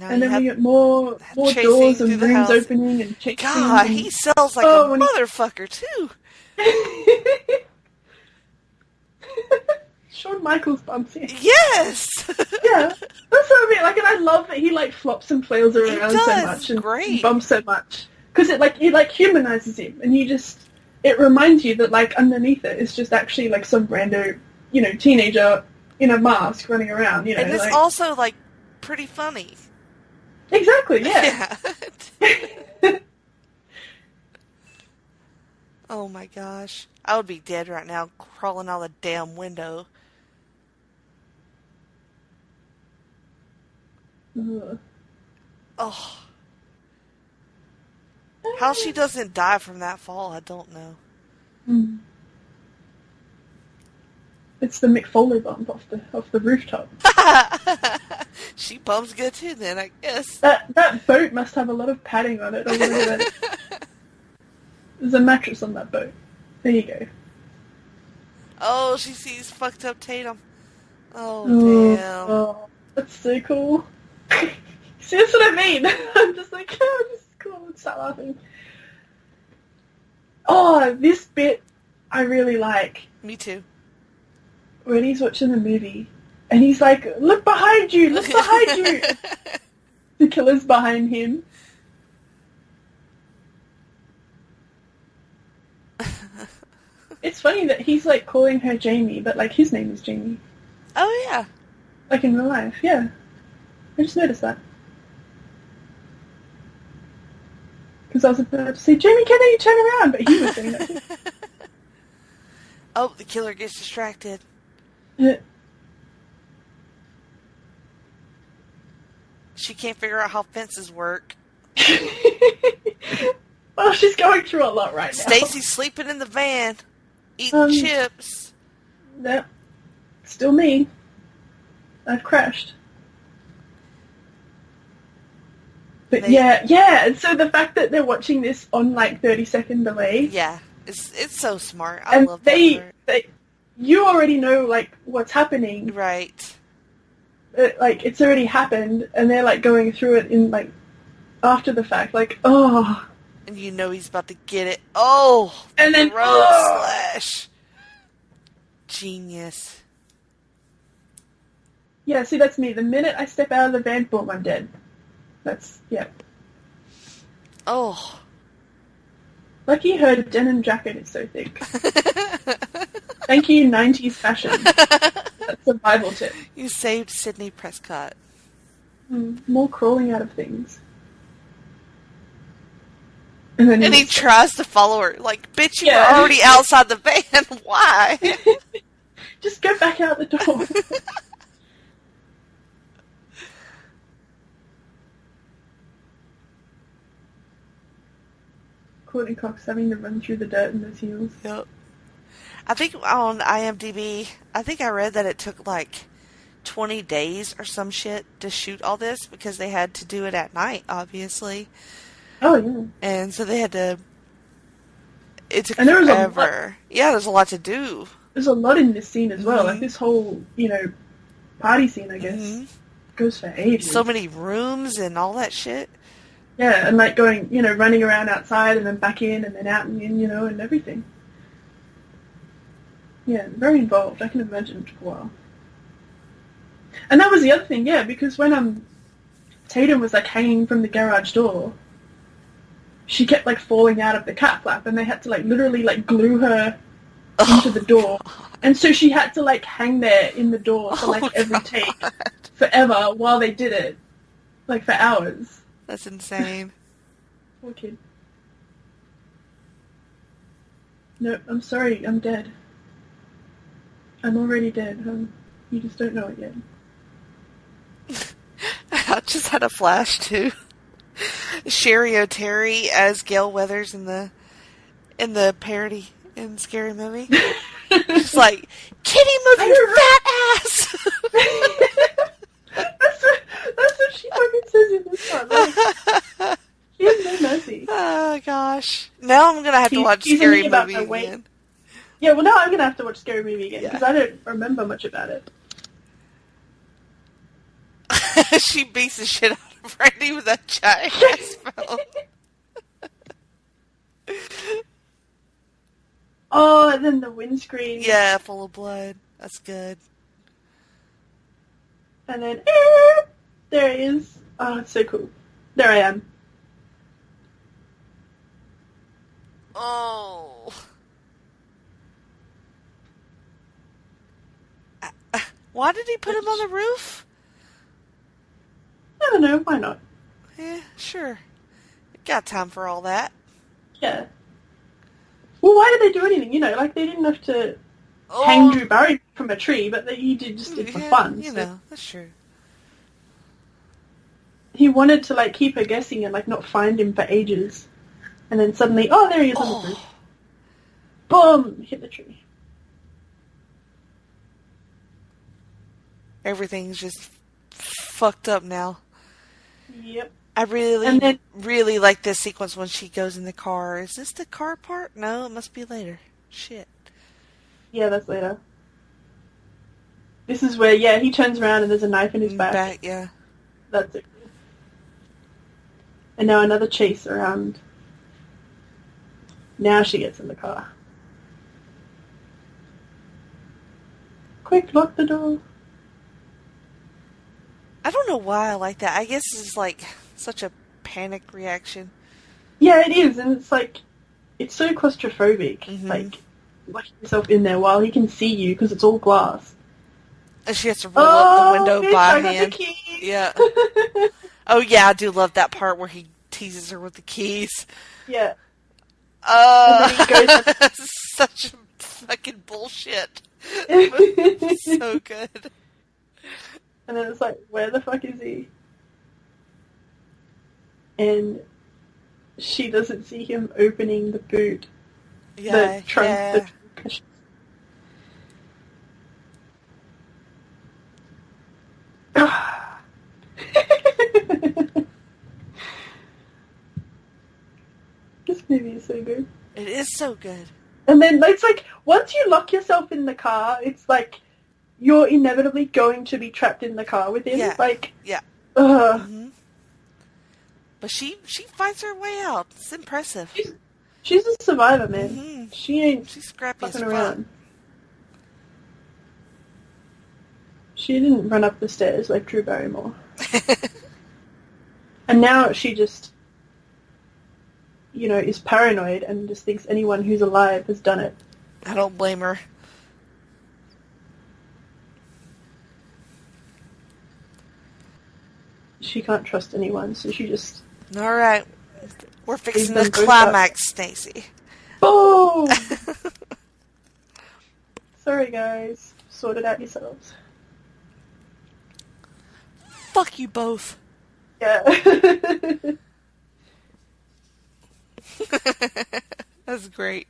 And then we get more doors and rooms opening and chasing. God, he sells like a motherfucker, too. Shawn Michaels bumps in. Yes! Yeah, that's what I mean. Like, and I love that he, like, flops and flails around so much and bumps so much. Because it, like, humanizes him. And you just... It reminds you that, like, underneath it is just actually, like, some rando, you know, teenager in a mask running around, you know. And it's like... also, like, pretty funny. Exactly, yeah. Oh my gosh. I would be dead right now crawling out the damn window. Oh. How she doesn't die from that fall, I don't know. It's the Mick Foley bump off the rooftop. She bumps good too then, I guess. That boat must have a lot of padding on it. Or whatever. There's a mattress on that boat. There you go. Oh, she sees fucked up Tatum. Oh, damn. Oh, that's so cool. See, that's what I mean. I'm just like, oh, this is cool. Let's start laughing. Oh, this bit I really like. Me too. When he's watching the movie, and he's like, look behind you, look behind you. The killer's behind him. It's funny that he's, like, calling her Jamie, but, like, his name is Jamie. Oh, yeah. Like, in real life, yeah. I just noticed that. Because I was about to say, Jamie, can you turn around? But he was saying that too. Oh, the killer gets distracted. She can't figure out how fences work. Well, she's going through a lot right now. Stacey's sleeping in the van, eating chips. Yep. Still me. I've crashed. But yeah. So the fact that they're watching this on like 30-second delay. Yeah, it's so smart. I love that. You already know like what's happening. Right. Like it's already happened, and they're like going through it in like after the fact. Like oh. And you know he's about to get it. Oh. And then slash. Genius. Yeah. See, that's me. The minute I step out of the van, boom, I'm dead. That's, yeah. Oh. Lucky her denim jacket is so thick. Thank you, 90s fashion. That's a survival tip. You saved Sydney Prescott. More crawling out of things. And then he tries to follow her. Like, bitch, you were already outside the van. Why? Just go back out the door. Courtney Cox having to run through the dirt in those heels. Yep. I think on IMDb, I think I read that it took like 20 days or some shit to shoot all this because they had to do it at night, obviously. Oh, yeah. And so they had to... It took forever. There's a lot to do. There's a lot in this scene as well. Like this whole, party scene, I guess, goes for ages. So many rooms and all that shit. Yeah, and like going, running around outside and then back in and then out and in, and everything. Yeah, very involved. I can imagine it took a while. And that was the other thing, yeah, because when Tatum was like hanging from the garage door, she kept like falling out of the cat flap, and they had to like literally like glue her into the door. And so she had to like hang there in the door for like every take forever while they did it, like for hours. That's insane. Poor kid. Nope, I'm sorry, I'm dead. I'm already dead, You just don't know it yet. just had a flash to Sherry O'Terry as Gail Weathers in the parody in Scary Movie. She's like, Kitty, move your fat ass! That's what she fucking says in this one. Like, she has no mercy. Oh, gosh. Now I'm going to have to watch Scary Movie again. Yeah, well, now I'm going to have to watch Scary Movie again, because I don't remember much about it. She beats the shit out of Randy with that giant ass phone. Oh, and then the windscreen. Yeah, full of blood. That's good. And then, there he is. Oh, it's so cool. There I am. Oh. Why did he put him on the roof? I don't know, why not? Yeah, sure. Got time for all that. Yeah. Well, why did they do anything? You know, like, they didn't have to hang Drew Barrymore from a tree, but he just did for fun. You know, that's true. He wanted to, like, keep her guessing and, like, not find him for ages. And then suddenly, there he is on the roof. Boom! Hit the tree. Everything's just fucked up now. Yep. I really like this sequence when she goes in the car. Is this the car part? No, it must be later. Shit. Yeah, that's later. This is where, he turns around and there's a knife in his back. Yeah. That's it. And now another chase around. Now she gets in the car. Quick, lock the door. I don't know why I like that. I guess it's like such a panic reaction. Yeah, it is, and it's like, it's so claustrophobic. Mm-hmm. Like, locking yourself in there while he can see you because it's all glass. And she has to roll up the window bitch, by I got hand. the keys. Yeah. Oh yeah, I do love that part where he teases her with the keys. Yeah. And then he goes such a fucking bullshit. So good. And then it's like, where the fuck is he? And she doesn't see him opening the boot. Yeah, the trunk. yeah. The trunk. This movie is so good. It is so good. And then it's like, once you lock yourself in the car, it's like, you're inevitably going to be trapped in the car with him. Yeah. Like, yeah. Mm-hmm. But she fights her way out. It's impressive. She's a survivor, man. Mm-hmm. She's scrappy as fucking fuck. around. She didn't run up the stairs like Drew Barrymore. And now she just, is paranoid and just thinks anyone who's alive has done it. I don't blame her. She can't trust anyone, so she just... All right. We're fixing them the both climax, Stacey. Boom! Sorry, guys. Sort it out yourselves. Fuck you both. Yeah. That's great.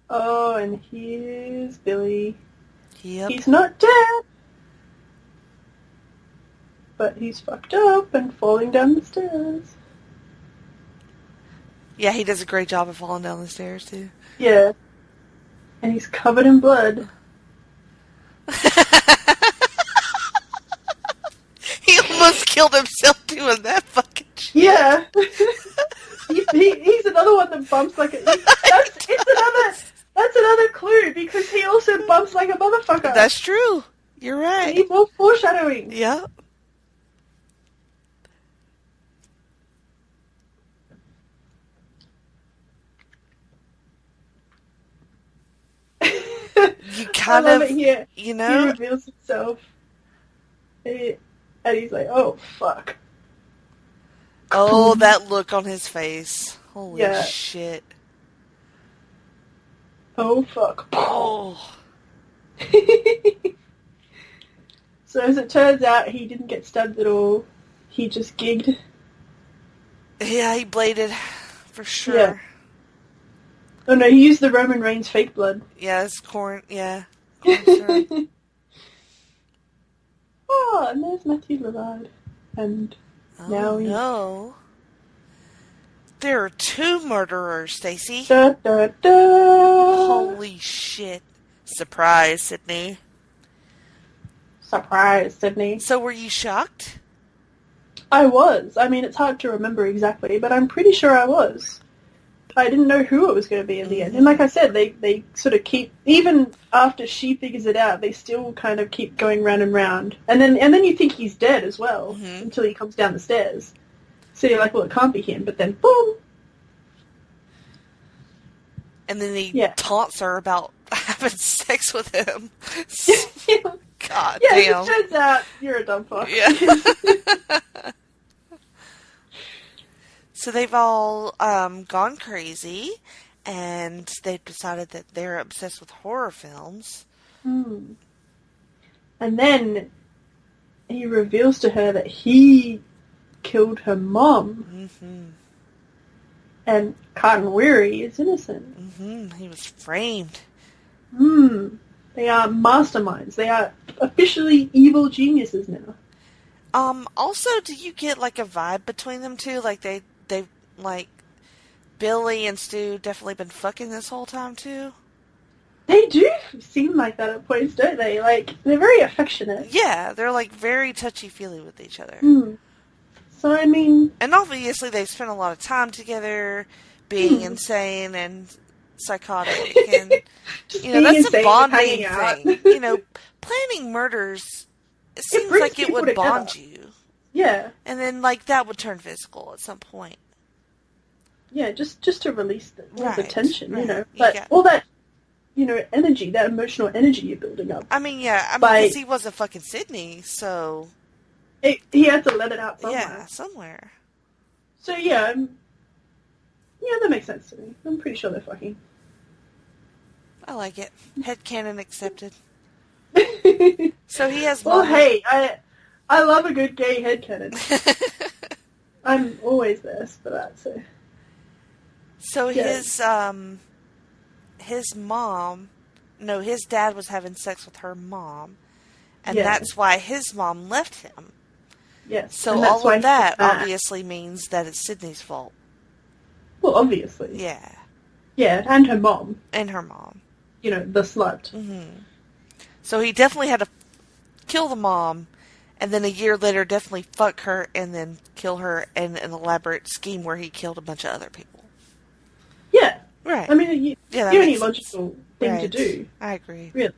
Oh, and here's Billy. Yep. He's not dead. But he's fucked up and falling down the stairs. Yeah, he does a great job of falling down the stairs, too. Yeah. And he's covered in blood. He almost killed himself doing that fucking shit. Yeah. He's another one that bumps like a... That's another clue, because he also bumps like a motherfucker. That's true. You're right. Need more foreshadowing. Yeah. You kind I love of, it here. you know... He reveals himself. And he's like, oh, fuck. Oh, that look on his face. Holy Yeah. shit. Oh, fuck. Oh. So as it turns out, he didn't get stabbed at all. He just gigged. Yeah, he bladed, for sure. Yeah. Oh no, he used the Roman Reigns fake blood. Yeah, it's corn, yeah. Corn syrup. Oh, and there's Matthew Lillard. And now he... no. There are 2 murderers, Stacey. Da, da, da. Holy shit. Surprise, Sydney. Surprise, Sydney. So were you shocked? I was. I mean, it's hard to remember exactly, but I'm pretty sure I was. I didn't know who it was going to be in the end. And like I said, they sort of keep, even after she figures it out, they still kind of keep going round and round. And then you think he's dead as well, until he comes down the stairs. So you're like, well, it can't be him, but then boom! And then he taunts her about having sex with him. God damn. It turns out you're a dumb fuck. Yeah. So they've all gone crazy, and they've decided that they're obsessed with horror films. And then he reveals to her that he killed her mom. And Cotton Weary is innocent. He was framed. They are masterminds. They are officially evil geniuses now. Also, do you get like a vibe between them two? Like they like Billy and Stu definitely been fucking this whole time too? They do seem like that at points, don't they? Like, they're very affectionate. Yeah, they're like very touchy-feely with each other. So, I mean... And obviously they've spent a lot of time together being insane and psychotic. And, you know, that's a bonding thing. You know, planning murders, it seems like it would bond you. Yeah. And then, like, that would turn physical at some point. Yeah, just to release the tension, you know. But all that, you know, energy, that emotional energy you're building up. I mean, because he wasn't fucking Sydney, so... He had to let it out somewhere. Yeah, somewhere. So, yeah, that makes sense to me. I'm pretty sure they're fucking. I like it. Headcanon accepted. So he has... Well, hey, I love a good gay headcanon. I'm always there for that, so... So his mom, no, his dad was having sex with her mom, and that's why his mom left him. Yes. So all of that obviously means that it's Sydney's fault. Well, obviously. Yeah. Yeah, and her mom. And her mom. You know, the slut. So he definitely had to kill the mom, and then a year later definitely fuck her, and then kill her in an elaborate scheme where he killed a bunch of other people. Yeah. Right. I mean, the only logical thing to do. I agree. Really.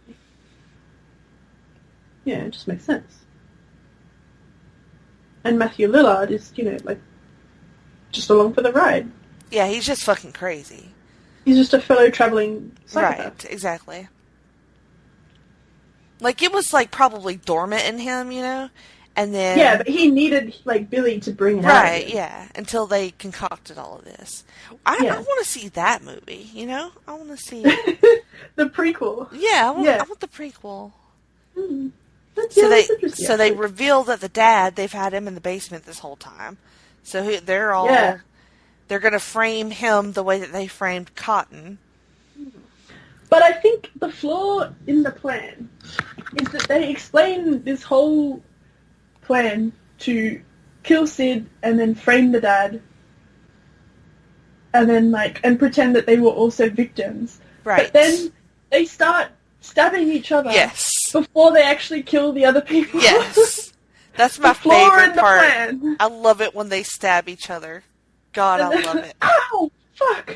Yeah, it just makes sense. And Matthew Lillard is, you know, like, just along for the ride. Yeah, he's just fucking crazy. He's just a fellow traveling psychopath. Right, exactly. Like, it was, like, probably dormant in him, you know? And then... Yeah, but he needed, like, Billy to bring it out. Right, yeah. Until they concocted all of this. I want to see that movie, you know? I want to see... The prequel. Yeah, I want the prequel. That's So they reveal that the dad, they've had him in the basement this whole time. So they're all... Yeah. They're going to frame him the way that they framed Cotton. But I think the flaw in the plan is that they explain this whole plan to kill Sid and then frame the dad and then, like, and pretend that they were also victims. Right. But then they start stabbing each other. Yes. Before they actually kill the other people. Yes. That's my favorite part. Plan. I love it when they stab each other. God, I love it. Ow! Fuck!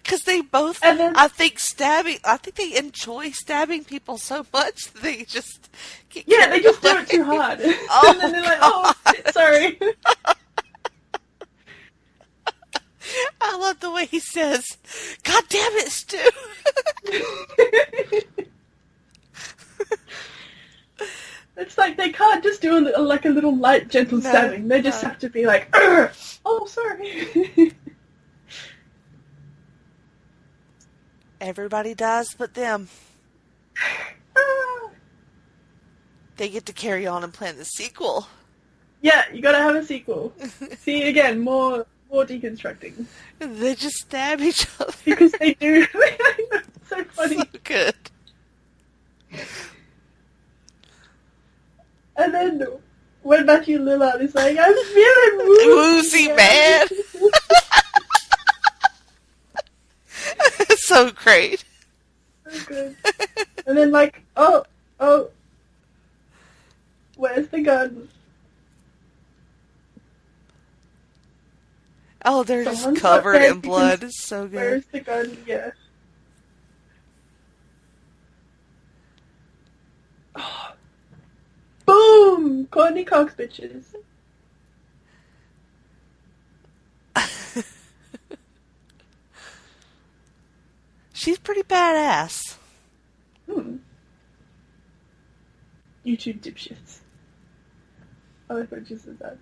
Because they both, I think they enjoy stabbing people so much that they just they just do it too hard. Oh, and then they're like, oh, shit, sorry. I love the way he says, God damn it, Stu! It's like they can't just do a little light, gentle stabbing. They just have to be like, oh, sorry. Everybody dies but them. They get to carry on and plan the sequel. Yeah, you gotta have a sequel. See, again, more deconstructing. They just stab each other. Because they do. It's so funny. So good. And then when Matthew Lillard is like, I'm feeling Woozy, man. It's so great. So good. And then like, oh, where's the gun? Oh, they're Someone's just covered not dead in blood. because It's so good. Where's the gun? Yeah. Oh. Boom! Courtney Cox, bitches. She's pretty badass. YouTube dipshits. I like what you said that.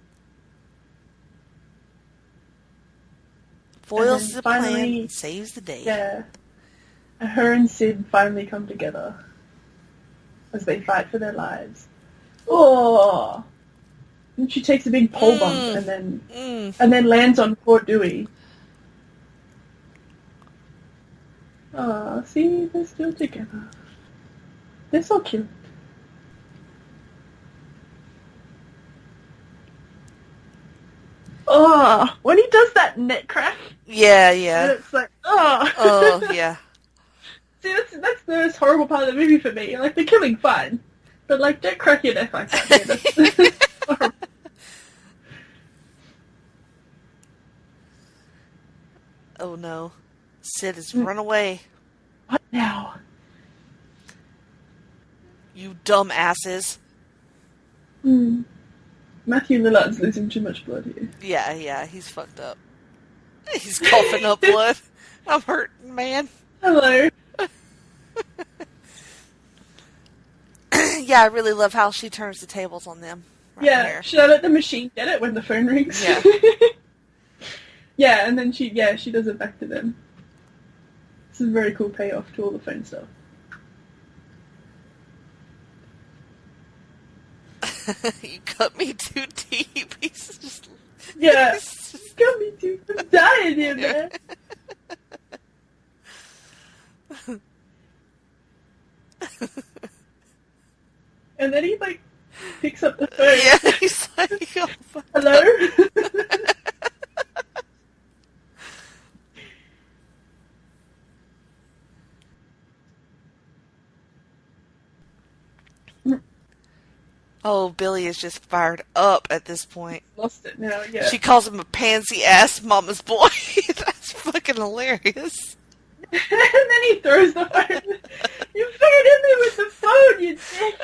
Foils the finally, plan, saves the day. Yeah. Her and Sid finally come together as they fight for their lives. Oh! And she takes a big pole bump and then lands on Port Dewey. Oh, see, they're still together. They're so cute. Oh, when he does that neck crack. Yeah. And it's like, oh. Oh, yeah. See, that's the most horrible part of the movie for me. Like, the killing, fine. But, like, don't crack your neck like that. Yeah, that's horrible. Oh, no. Sid has run away. What now? You dumb asses. Matthew Lillard's losing too much blood here. Yeah, he's fucked up. He's coughing up blood. I'm hurting, man. Hello. Yeah, I really love how she turns the tables on them. Right Yeah, here. should I let the machine get it when the phone rings? Yeah. Yeah, and then she does it back to them. This is a very cool payoff to all the phone stuff. You cut me too deep. He's just... Yeah. Got me too. I'm dying here, man. And then he, like, picks up the phone. Yeah, he's like, oh, fuck. Hello? Oh, Billy is just fired up at this point. Lost it now, yeah. She calls him a pansy-ass mama's boy. That's fucking hilarious. And then he throws the phone. You fucking hit me with the phone, you dick.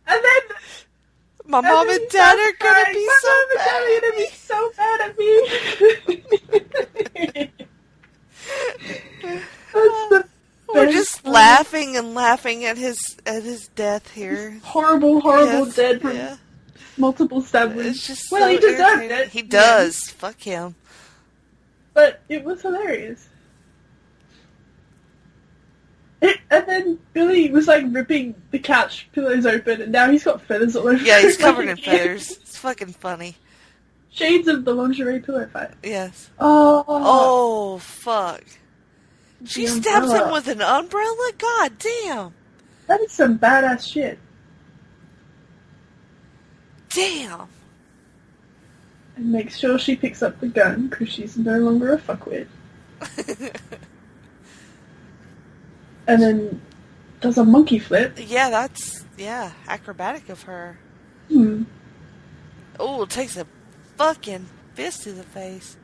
And then... My mom and dad are gonna be so My mom and dad are gonna be so mad at me. That's the We're just laughing and laughing at his death here. horrible Yes, dead from yeah. multiple stab wounds. It's just well, so he deserved irritating. it. He does. Fuck him. But it was hilarious. And then Billy was like ripping the couch pillows open, and now he's got feathers all over. Yeah, he's him. covered in feathers. It's fucking funny. Shades of the lingerie pillow fight. Yes. Oh, Fuck. She the stabs him umbrella. with an umbrella? God damn. That is some badass shit. Damn. And makes sure she picks up the gun because she's no longer a fuckwit. And then does a monkey flip. Yeah, that's acrobatic of her. Oh, takes a fucking fist to the face.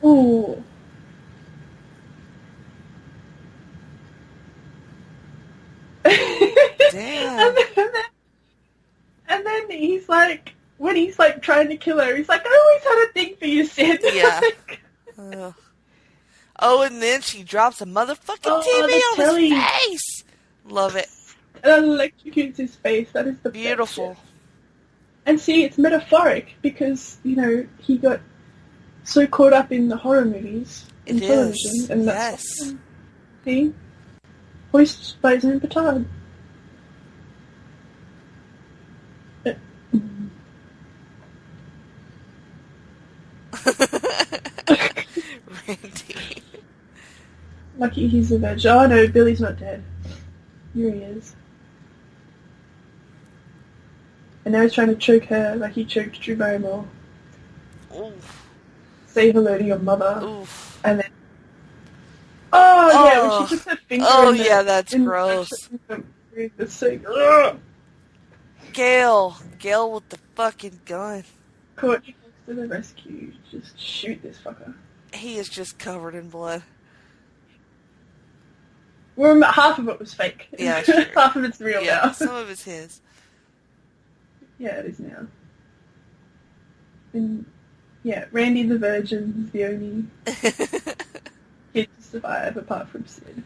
Ooh. Damn. And then he's like, when he's like trying to kill her, he's like, I always had a thing for you, Sid. Yeah. Oh, and then she drops a motherfucking TV the on telly. his face. Love it. And electrocutes his face. That is the best Beautiful. shit. And see, it's metaphoric because, you know, he got so caught up in the horror movies in It television, is. and Yes. that's see, hoist by his own petard. Randy. Lucky he's a veg. Oh no, Billy's not dead. Here he is. And now he's trying to choke her like he choked Drew Barrymore. Oof. Say hello to your mother. Oof. And then... Oh, yeah, when she puts her finger in the... yeah, that's in gross. It's so... Ugh. Gale with the fucking gun. Courtney comes to the rescue. Just shoot this fucker. He is just covered in blood. Well, half of it was fake. Yeah, sure. Half of it's real Yeah, now. some of it's his. Yeah, it is now. And, yeah, Randy the Virgin is the only kid to survive apart from Sid.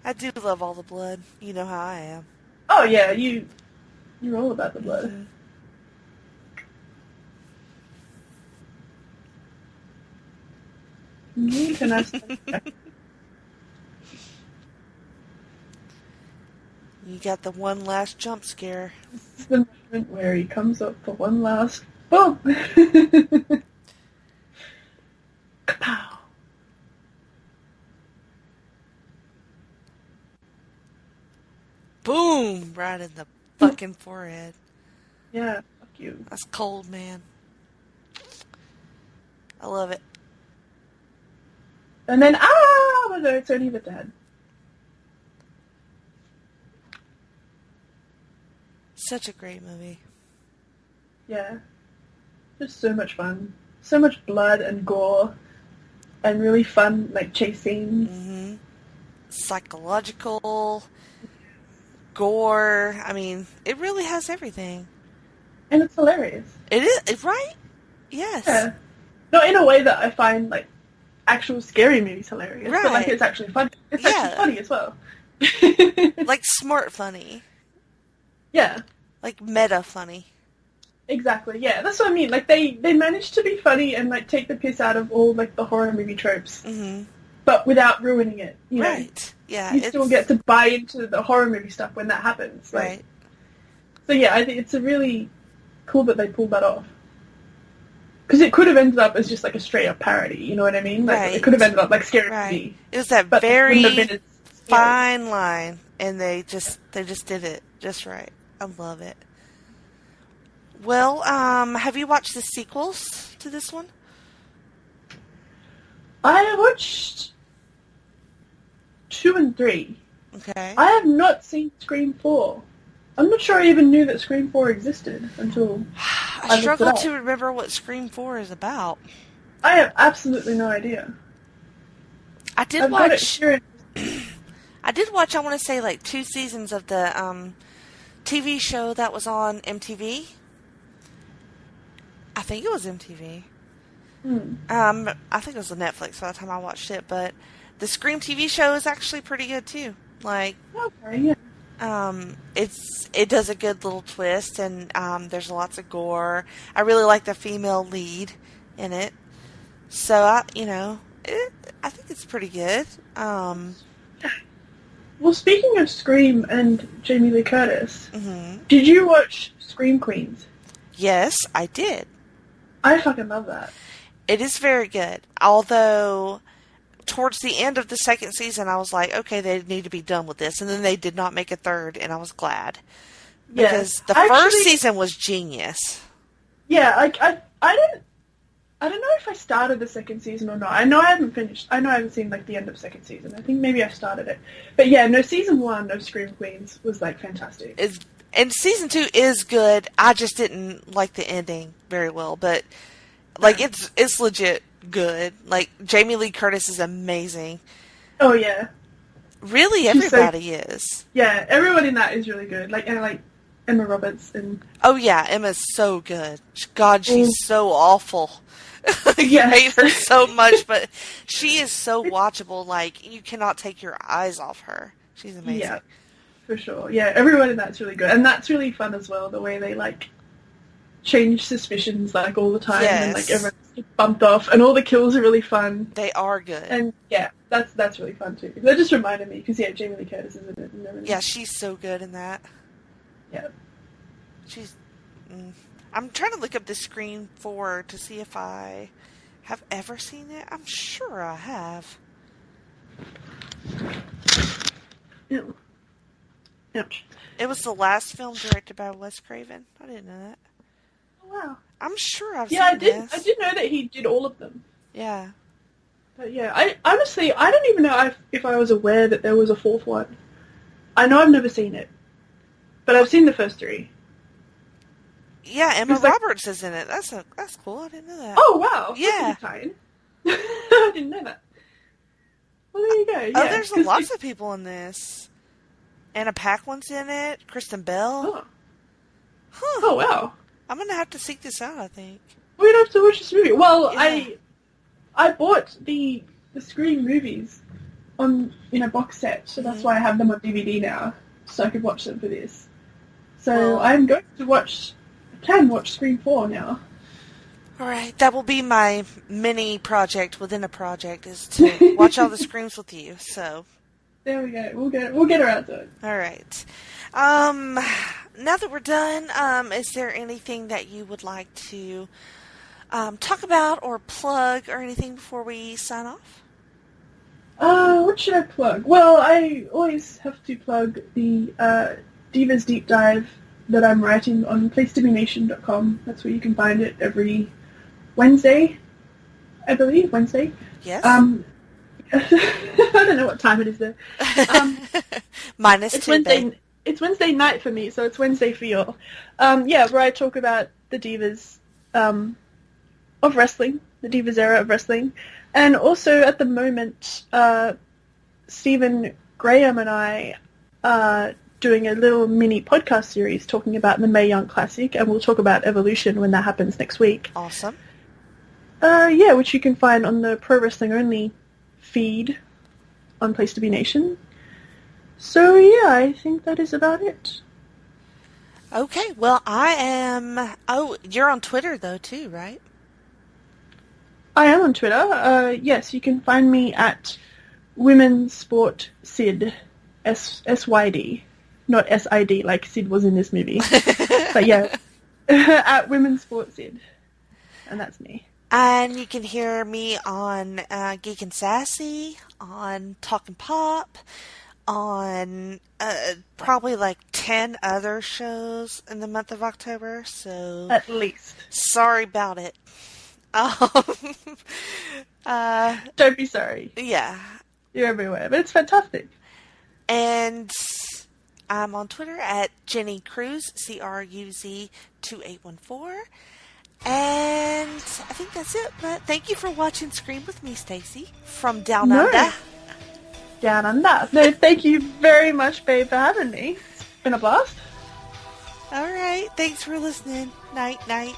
I do love all the blood. You know how I am. Oh, yeah, you're all about the blood. Mhm. Can I You got the one last jump scare. This is the moment where he comes up for one last bump. Kapow. Boom! Right in the fucking forehead. Yeah, fuck you. That's cold, man. I love it. And then, no, it's only the dad. Such a great movie. Yeah. Just so much fun. So much blood and gore. And really fun, like, chase scenes. Mm-hmm. Psychological, gore. I mean, it really has everything. And it's hilarious. It is, right? Yes. Yeah. Not in a way that I find, like, actual scary movies hilarious. But, like, Right. it's actually funny. It's Yeah. actually funny as well. Like smart funny. Yeah. Like meta funny. Exactly, yeah. That's what I mean. Like, they managed to be funny and, like, take the piss out of all, like, the horror movie tropes. Mm-hmm. But without ruining it, you know? Right. Yeah. You still get to buy into the horror movie stuff when that happens. Like, Right. So, yeah, I think it's a really cool that they pulled that off. Because it could have ended up as just, like, a straight-up parody, you know what I mean? Like, Right. it could have ended up like Scary Right. Movie. It was that But very wouldn't have been as scary. fine line, and they just did it just right. I love it. Well, have you watched the sequels to this one? I watched 2 and 3. Okay. I have not seen Scream 4. I'm not sure I even knew that Scream 4 existed until I looked it struggle up. to remember what Scream 4 is about. I have absolutely no idea. I did I've got it watch. here. I did watch. I want to say like 2 seasons of the TV show that was on MTV. I think it was MTV. I think it was on Netflix by the time I watched it. But the Scream TV show is actually pretty good too. Like, Okay, yeah. it does a good little twist, and there's lots of gore. I really like the female lead in it. So I think it's pretty good. Well, speaking of Scream and Jamie Lee Curtis, Mhm. did you watch Scream Queens? Yes, I did. I fucking love that. It is very good. Although, towards the end of the second season, I was like, okay, they need to be done with this. And then they did not make a third, and I was glad. Because the first season was genius. Yeah, I don't know if I started the second season or not. I know I haven't finished. I know I haven't seen, like, the end of second season. I think maybe I started it. But yeah, no, season 1 of Scream Queens was, like, fantastic. And season 2 is good. I just didn't like the ending very well. But, like, it's legit good. Like, Jamie Lee Curtis is amazing. Oh, yeah. Really, She's everybody is. Yeah, everyone in that is really good. Like, and, like, Emma Roberts and... Oh, yeah, Emma's so good. God, she's so awful. You Yes. hate her so much, but she is so watchable. Like, you cannot take your eyes off her. She's amazing. Yeah, for sure. Yeah, everyone in that's really good. And that's really fun as well, the way they, like, change suspicions, like, all the time. And, like, Yes. everyone's get bumped off, and all the kills are really fun. They are good. And yeah, that's really fun too. That just reminded me, because yeah, Jamie Lee Curtis is in it and everything. Yeah, she's so good in that. Yeah. She's... I'm trying to look up the Scream 4 to see if I have ever seen it. I'm sure I have. Ew. Ouch. It was the last film directed by Wes Craven. I didn't know that. Oh, wow. I'm sure I've Yeah, seen this. I did know that he did all of them. Yeah. But yeah, I honestly, I don't even know if I was aware that there was a fourth one. I know I've never seen it, but I've seen the first three. Yeah, Emma Roberts is in it. That's cool. I didn't know that. Oh, wow. Yeah. That's a good tie-in. I didn't know that. Well, there you go. Yeah, there's lots of people in this. Anna Paquin's in it. Kristen Bell. Oh. Huh. Oh, wow. I'm going to have to seek this out, I think. We'd have to watch this movie. Well, Yeah. I bought the Scream movies in a box set, so that's why I have them on DVD now, so I could watch them for this. So I'm going to watch Scream 4 now. All right, that will be my mini project within a project, is to watch all the Screams with you. So there we go. We'll get around to it. all right. Now that we're done, is there anything that you would like to talk about or plug or anything before we sign off? What should I plug? Well, I always have to plug the Divas Deep Dive that I'm writing on placetobenation.com. That's where you can find it every Wednesday, I believe. Wednesday. Yes. I don't know what time it is there. Minus it's 2, Wednesday. babe. It's Wednesday night for me, so it's Wednesday for you all. Yeah, where I talk about the divas of wrestling, the divas era of wrestling, and also at the moment, Stephen Graham and I are doing a little mini podcast series talking about the Mae Young Classic, and we'll talk about Evolution when that happens next week. Awesome. Yeah, which you can find on the Pro Wrestling Only feed on Place to Be Nation. So yeah, I think that is about it. Okay, well, I am... Oh, you're on Twitter, though, too, right? I am on Twitter. Yes, you can find me at Women's Sport Sid, SYD, not SID like Sid was in this movie. But yeah, at Women's Sport Sid, and that's me. And you can hear me on Geek and Sassy, on Talkin' Pop, on probably like 10 other shows in the month of October, so... At least. Sorry about it. Don't be sorry. Yeah. You're everywhere, but it's fantastic. And I'm on Twitter at Jenny Cruz, CRUZ2814. And I think that's it. But thank you for watching Scream with me, Stacey, from Down Under. Down Under. No, thank you very much, babe, for having me. It's been a blast. All right. Thanks for listening. Night, night.